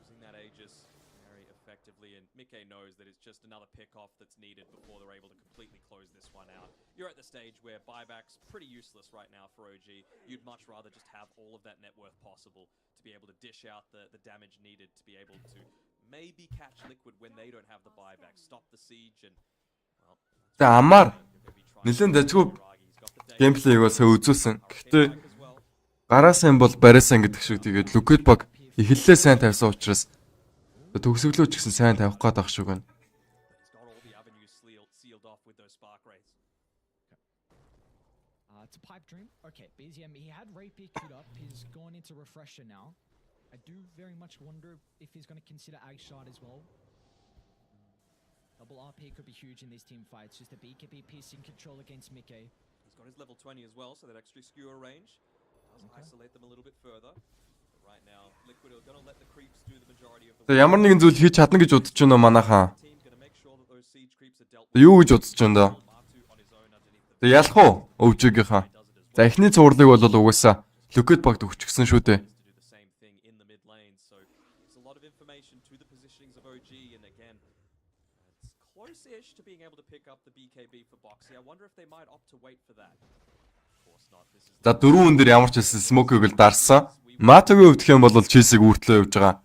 using that Aegis very effectively, and Mickey knows that it's just another pick-off that's needed before they're able to completely close this one out. You're at the stage where buyback's pretty useless right now for OG. You'd much rather just have all of that net worth possible to be able to dish out the damage needed to be able to maybe catch Liquid when they don't have the buyback, stop the siege, and well... За амар нэлээд дажгүй геймплейг бас үзүүлсэн. Гэхдээ гараасан бол бариасан гэдэг шиг тэгээд Liquid баг эхэллээ сайн тавьсан учраас төгсөглөө ч гэсэн сайн тавих гээд ах шиг байна. It's a pipe dream. Okay, BZM, he had Rapier queued up. He's gone into Refresher now. I do very much wonder if he's going to consider Ag Shard as well. Double RP could be huge in these team fights. Just a BKB piece in control against Mickey. He's got his level 20 as well, so that extra skewer range. Isolate them a little bit further. Right now, Liquid are going to let the creeps do the majority of the work. Ямар нэгэн зүйл хийж чадна гэж бодож байна манайхаа. Юу гэж бодож байна даа? Тэг ялах уу? Өвжигийнхаа. За эхний цуурлыг бол угаасаа Liquid багт өгчихсөн шүү дээ. Close-ish to being able to pick up the BKB for Boxy. I wonder if they might opt to wait for that. За дөрвөн дээр ямар ч хэлсэн смокийг л дарсан. Матогийн өвдөх юм бол чийсийг үртлөө явж байгаа.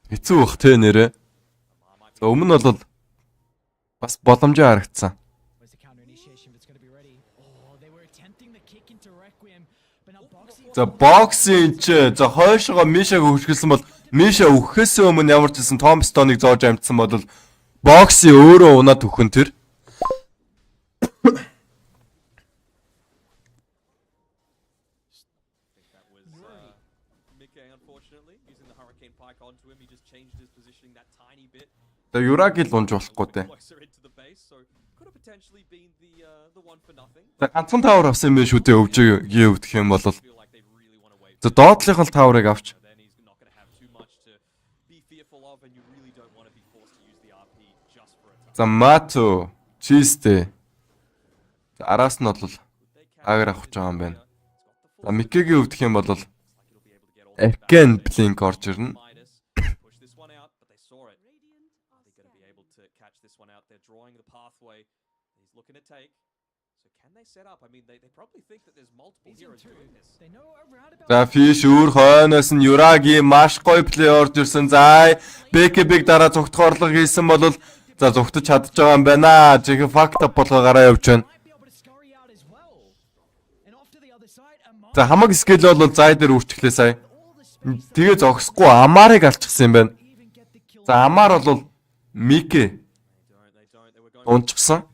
Хэцүү бах тэ нэрэ. За өмнө нь бол бас боломжтой харагдсан. За боксинг ч за хойшоо Мишаг хөвчгөлсөн бол Миша өгөхөөс өмнө ямар ч гэсэн Томстоныг зоож амжсан бол бокси өөрөө унаад өгөн тэр. За Юраги л унж болохгүй дээ. За ганцхан тавар авсан юм биш үү дээ өвжигийн өвдөх юм бол. За доотлынх нь таврыг авч. За Мато чистэ. Араас нь бол агар авах гэж байгаа юм байна. За Микегийн өвдөх юм бол Arcane Blink орж ирнэ. За Fish өөр хойноос нь Юраги маш гоё плей орж ирсэн. За BKB-г дараа зүгтх орлого хийсэн бол за зүгтж чадж байгаа юм байна. Жиг факт болгоо гараа явж байна. За хамаг скел бол зай дээр үрчглээ сая. Тэгээ зогсохгүй Амарыг алчихсан юм байна. За Амар бол Мике унчсан.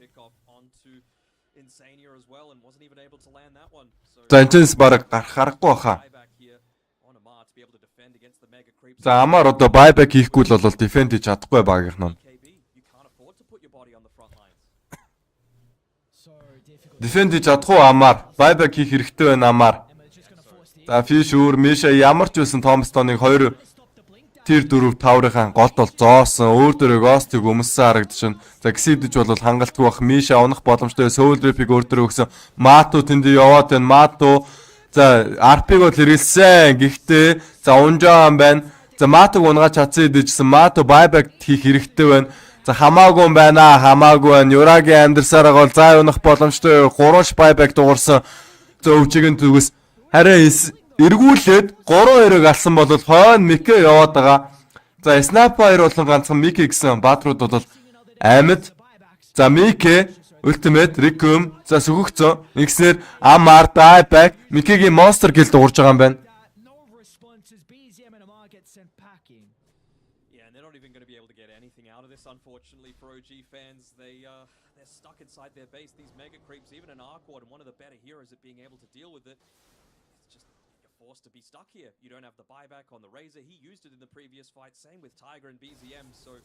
За энэс бараг гарахгүй баха. За Амар одоо байбек хийхгүй л бол дефенд хийж чадахгүй багийнх нь. Дефенд хийж чадахгүй Амар. Байбек хийх хэрэгтэй байна Амар. За Fish өөр Миша ямар ч байсан Томстоныг 2 тэр 4 таврынхаа голд бол зоосон. Өөр дөрөө гостыг өмссөн харагдчихна. За гисэдэж бол хангалтгүй бах. Миша унах боломжтой. Soul Rap-ийг өөр дөрөө өгсөн. Мато тэнд яваад байна. Мато за RP-г бол хэрэгэлсэн. Гэхдээ за унжаа юм байна. За Матог унгаа чадсан идэж гисэн. Мато байбек хийх хэрэгтэй байна. За хамаагүй юм байна. Хамаагүй байна. Юраги амдэрсараа бол заа унах боломжтой. 3 байбек дуурсан. За өвчгийн зүгээс харин эргүүлээд 3-2-ыг алсан бол хойно Мике яваад байгаа. За Snapfire болон ганцхан Мике гэсэн баатрууд бол амьд. За Мике Ultimate, Requiem, за сүгөгцөө. Нэгснэр Amar, Dieback, Mickey-гийн Monster Kill дуурж байгаа юм байна. No response as BZM and Amar get sent packing. Yeah, and they're not even going to be able to get anything out of this, unfortunately, for OG fans. They're stuck inside their base. These mega creeps, even an Arquad, and one of the better heroes at being able to deal with it. It's just, you're forced to be stuck here. You don't have the buyback on the Razor. He used it in the previous fight. Same with Tiger and BZM, so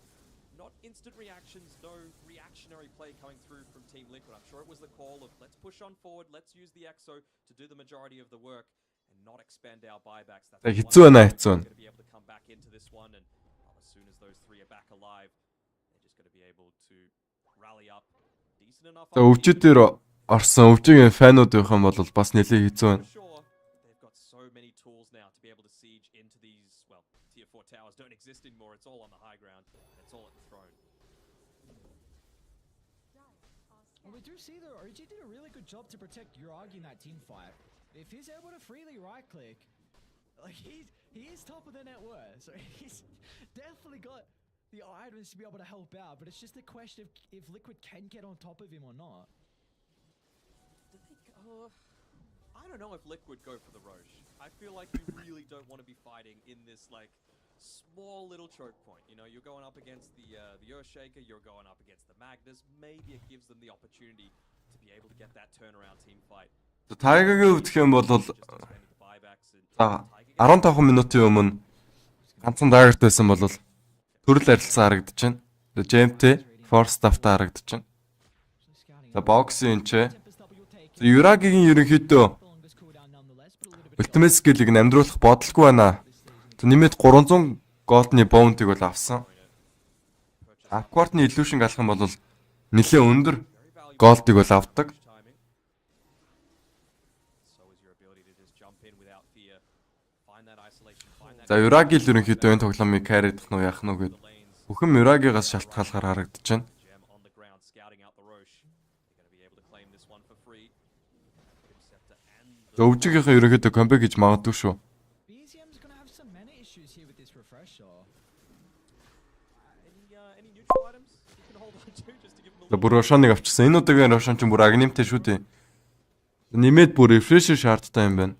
not instant reactions, no reactionary play coming through from Team Liquid. I'm sure it was the call of let's push on forward, let's use the EXO to do the majority of the work and not expend our buybacks. That's Хэцүү байна, хэцүү. going to be able to come back into this one, and as soon as those three are back alive, they're just going to be able to rally up decent enough. За өвчтөд дээр орсон өвчгийн фанууд байх юм бол бас нэлээд хэцүү байна. Sure, they've got so many tools now to be able to siege into these, well, tier 4 towers don't exist anymore. It's all on the high ground. It's all at the throne. Well, we do see though, OG did a really good job to protect Yuragi in that team fight. If he's able to freely right click, like he is top of the net worth, so he's definitely got the items to be able to help out. But it's just a question of if Liquid can get on top of him or not. I don't know if Liquid go for the Roche. I feel like you really don't want to be fighting in this like small little choke point. You know, you're going up against the Earthshaker, you're going up against the Magnus. Maybe it gives them the opportunity to be able to get that turnaround team fight. Тайгагийн хувьд гэх юм бол 15 минутын өмнө ганцхан дайгарт байсан бол төрөл арилцсан харагдаж байна. GMT Force Staff-та харагдаж байна. За Box-ийн ч Yuragiгийн ерөнхийдөө Ultimate Skill-ийг амьдруулах бодлого байна. Нэмээд 300 голдны bounty-г бол авсан. Aquart-ны illusion галах юм бол нэлээд өндөр голдыг бол авдаг. За Yuragi л ерөнхийдөө энэ тоглоомыг carry дах нь яах нь гэд бүхэн Yuragi-гаас шалтгаалгаар харагдаж байна. За өвжигийнхээ ерөнхийдөө comeback гэж магадгүй шүү. BZM's gonna have some mana issues here with this refresher. Any neutral items you can hold on to just to give them a За бүр Рошоныг авчихсан. Энэ удаагийн Рошон ч бүр агнимтэй шүү дээ. Нэмээд бүр refresher шаардтай юм байна.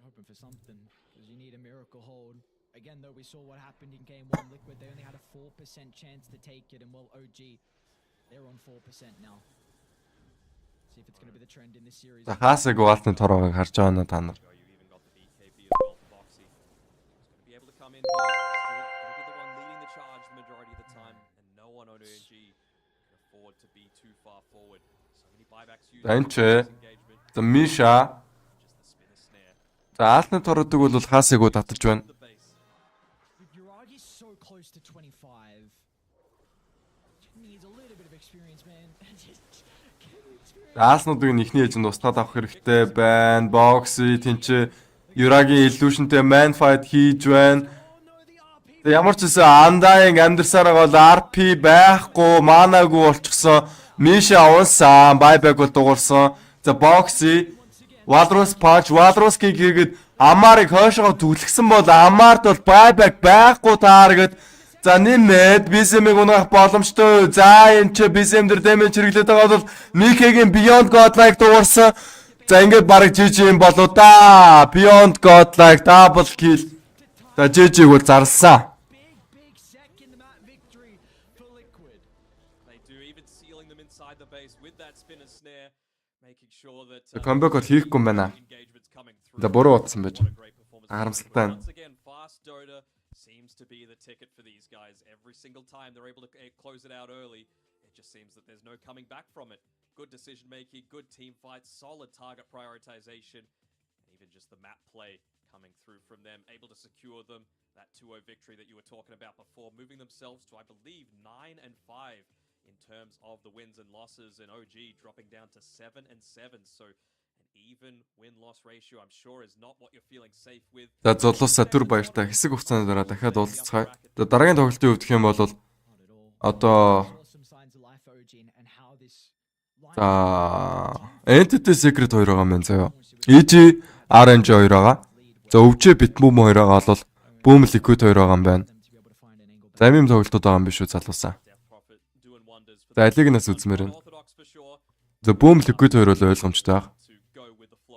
Hoping for something because you need a miracle hold. Again, though, we saw what happened in game 1. Liquid, they only had a 4% chance to take it, and well, OG, they're on 4% now. See if it's going to be the trend in this series. За хаасаг Walt-ны торогыг харж байгаа нь та нар. You even got the BKB as well for Boxy. He's going to be able to come in here. Still going to be the one leading the charge the majority of the time, and no one on OG can afford to be too far forward. So many buybacks used. За энэ ч за Misha Just the spinner snare. за Alt-ны торогыг бол хаасаг татаж байна. The base. With Yuragi so close to 25, needs a little bit of experience, man. Ааснуудыг ихний эжэнд устгаад авах хэрэгтэй байна. Boxy тэнцээ Yuragi illusionтэй man fight хийж байна. Ямар ч гэсэн Undying Andersаар бол RP байхгүй, манаагүй болчихсон. Misha унсан, buyback бол дуурсан. За Boxy Walrus punch, Walrus kick хийгээд Amar-ыг хойшоо түлхсэн бол Amar-д бол buyback байхгүй тааргээд за нэмээд BZM-ыг унаах боломжтой. За энэ ч BZM дээр damage хэрэглээд байгаа бол Mickey-гийн Beyond Godlike дуурсан. За ингээд бараг GG юм болоо да. Beyond Godlike double kill. За GG-г бол зарлсан. Big second map victory for Liquid. They do, even sealing them inside the base with that spinner snare, making sure that Comeback бол хийхгүй юм байна. engagement's coming through. За буруу утсан байж. What a great performance. Харамсалтай байна. Once again, fast Dota seems to be the ticket for these guys. Every single time they're able to close it out early, it just seems that there's no coming back from it. Good decision making, good team fights, solid target prioritization, and even just the map play coming through from them, able to secure them. That 2-0 victory that you were talking about before, moving themselves to, I believe, 9 and 5 in terms of the wins and losses, and OG dropping down to 7 and 7. So an even win-loss ratio, I'm sure, is not what you're feeling safe with. За золоосаа түр баяртай хэсэг хугацааны дараа дахиад уулзцгаая. За дараагийн тоглолтын хувьд гэх юм бол одоо за Entity Secret 2 байгаа юм заяа. EG RNG 2 байгаа. За өвчөө Bitmoom 2 байгаа бол Boom Liquid 2 байгаа юм байна. За ийм тоглолтууд байгаа юм биш үү залуусаа. За алиг нас үзмээр байна. Orthodox for sure. За Boom Liquid хоёр бол ойлгомжтой баг.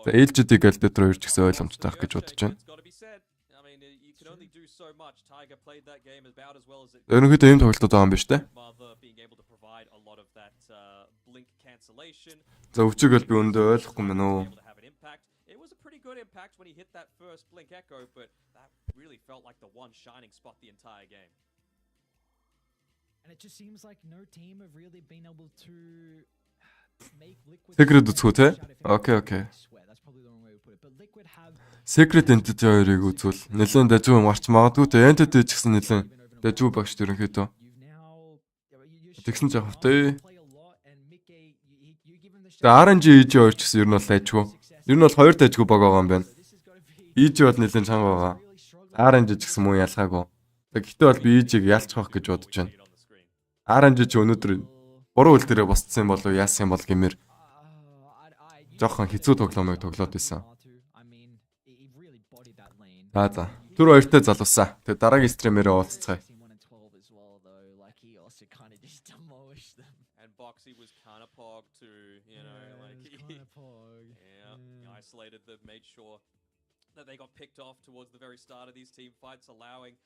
За LGD Gladiator хоёр ч гэсэн ойлгомжтой байх гэж бодож байна. Ерөнхийдөө ийм тоглолтууд байгаа юм биш үү? За өвчиг бол би өндөө ойлгохгүй мэн үү? It was a pretty good impact when he hit that first blink echo, but that really felt like the one shining spot the entire game. And it just seems like no team have really been able to make Liquid. Secret үзэх үү те? Окей. That's probably the wrong way to put it. But Liquid have Secret Entity хоёрыг үзвэл нэлээд дажгүй марч магадгүй те Entity ч гэсэн нэлээд дажгүй багш ерөнхийдөө. Тэгсэн ч авахтай. За RNG EG хоёр ч гэсэн ер нь бол дажгүй. Ер нь бол хоёр дажгүй баг байгаа юм байна. EG бол нэлээд чанга байгаа. RNG ч гэсэн муу ялгаагүй. Гэхдээ бол би EG-г ялчих واخ гэж бодож байна. RNG ч өнөөдөр буруу үйл дээрээ босцсон болов яасан бол гэмээр жоохон хэцүү тоглоомыг тоглоод байсан. За. Түр хоёртой залуусаа. Тэгээ дараагийн стримээрээ уулзцгаая. And Boxy was kind of pogged too, you know, like isolated them, made sure that they got picked off towards the very start of these team fights, allowing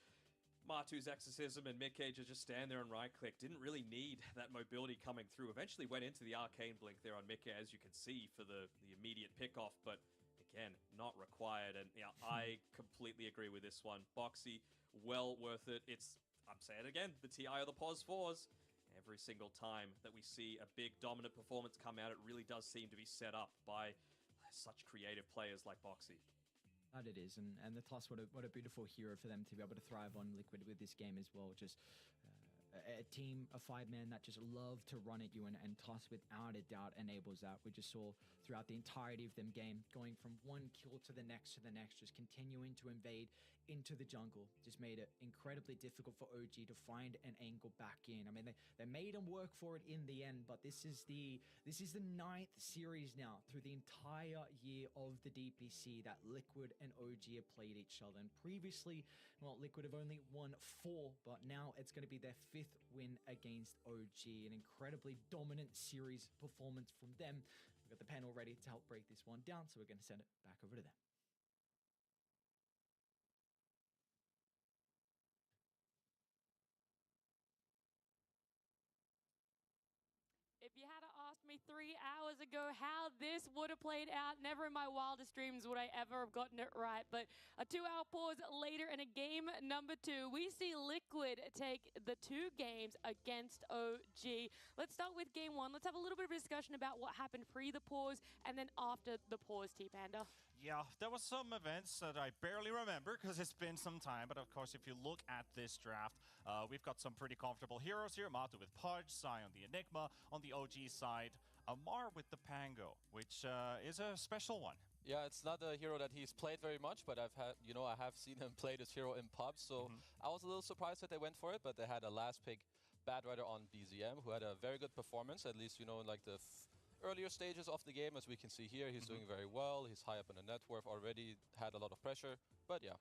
Matu's exorcism and Midcage to just stand there and right click. Didn't really need that mobility coming through. Eventually went into the arcane blink there on Midcage, as you can see, for the immediate pick off, but again, not required. And yeah, I completely agree with this one. Boxy, well worth it. I'm saying it again, the TI or the pause fours. Every single time that we see a big dominant performance come out, it really does seem to be set up by such creative players like Boxy. That it is, and the Toss, what a beautiful hero for them to be able to thrive on Liquid with this game as well. Just a team, a 5-man that just love to run at you, and Toss without a doubt enables that. We just saw throughout the entirety of them game, going from one kill to the next, just continuing to invade into the jungle. Just made it incredibly difficult for OG to find an angle back in. I mean, they made them work for it in the end, but this is the 9th series now through the entire year of the DPC that Liquid and OG have played each other. And previously, well, Liquid have only won 4, but now it's going to be their 5th win against OG. An incredibly dominant series performance from them. We've got the panel ready to help break this one down, so we're going to send it back over to them. If you had asked me 3 hours ago how this would have played out, never in my wildest dreams would I ever have gotten it right. But a 2-hour pause later in a game number 2, we see Liquid take the 2 games against OG. Let's start with game 1. Let's have a little bit of a discussion about what happened pre the pause and then after the pause, T-Panda. Yeah, there was some events that I barely remember because it's been some time. But of course, if you look at this draft, we've got some pretty comfortable heroes here. Matu with Pudge, Sai on the Enigma. On the OG side, Amar with the Pango, which is a special one. Yeah, it's not a hero that he's played very much, but I have seen him play this hero in pubs, so I was a little surprised that they went for it, but they had a last pick Bad Rider on BZM, who had a very good performance, at least, like the earlier stages of the game. As we can see here, he's doing very well. He's high up in the net worth already, had a lot of pressure, but yeah.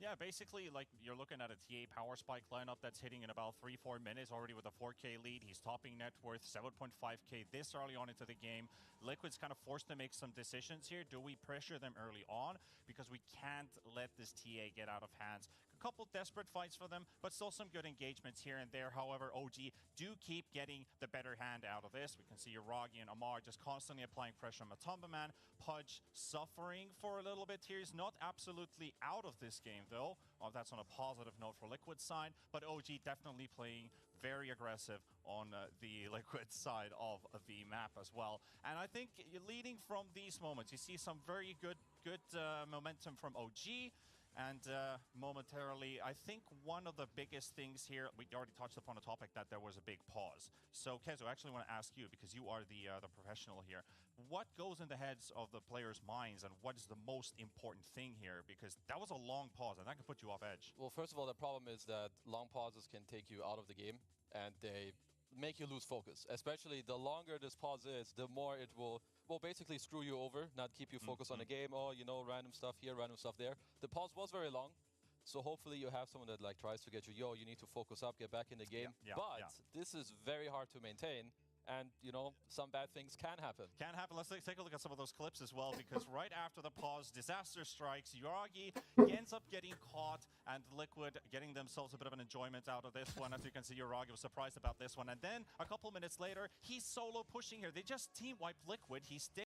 Yeah, basically, like, you're looking at a TA Power Spike lineup that's hitting in about 3-4 minutes, already with a 4K lead. He's topping net worth, 7.5K this early on into the game. Liquid's kind of forced to make some decisions here. Do we pressure them early on? Because we can't let this TA get out of hands. A couple desperate fights for them, but still some good engagements here and there. However, OG do keep getting the better hand out of this. We can see Uragi and Amar just constantly applying pressure on Matumba Man. Pudge suffering for a little bit here. He's not absolutely out of this game, though. That's on a positive note for Liquid side, but OG definitely playing very aggressive on the Liquid side of the map as well. And I think leading from these moments, you see some very good momentum from OG. And momentarily, I think one of the biggest things here, we already touched upon a topic that there was a big pause. So, Kezo, I actually want to ask you, because you are the professional here, what goes in the heads of the players' minds, and what is the most important thing here? Because that was a long pause, and that can put you off edge. Well, first of all, the problem is that long pauses can take you out of the game, and they make you lose focus. Especially the longer this pause is, the more it will basically screw you over, not keep you focused on the game. Oh, random stuff here, random stuff there. The pause was very long, so hopefully you have someone that tries to get you, you need to focus up, get back in the game. But this is very hard to maintain, and you know, some bad things can happen. Can happen. Let's take a look at some of those clips as well, because right after the pause, disaster strikes. Yuragi ends up getting caught, and Liquid getting themselves a bit of an enjoyment out of this one. As you can see, Yuragi was surprised about this one, and then a couple minutes later, he's solo pushing here. They just team wiped Liquid. He stayed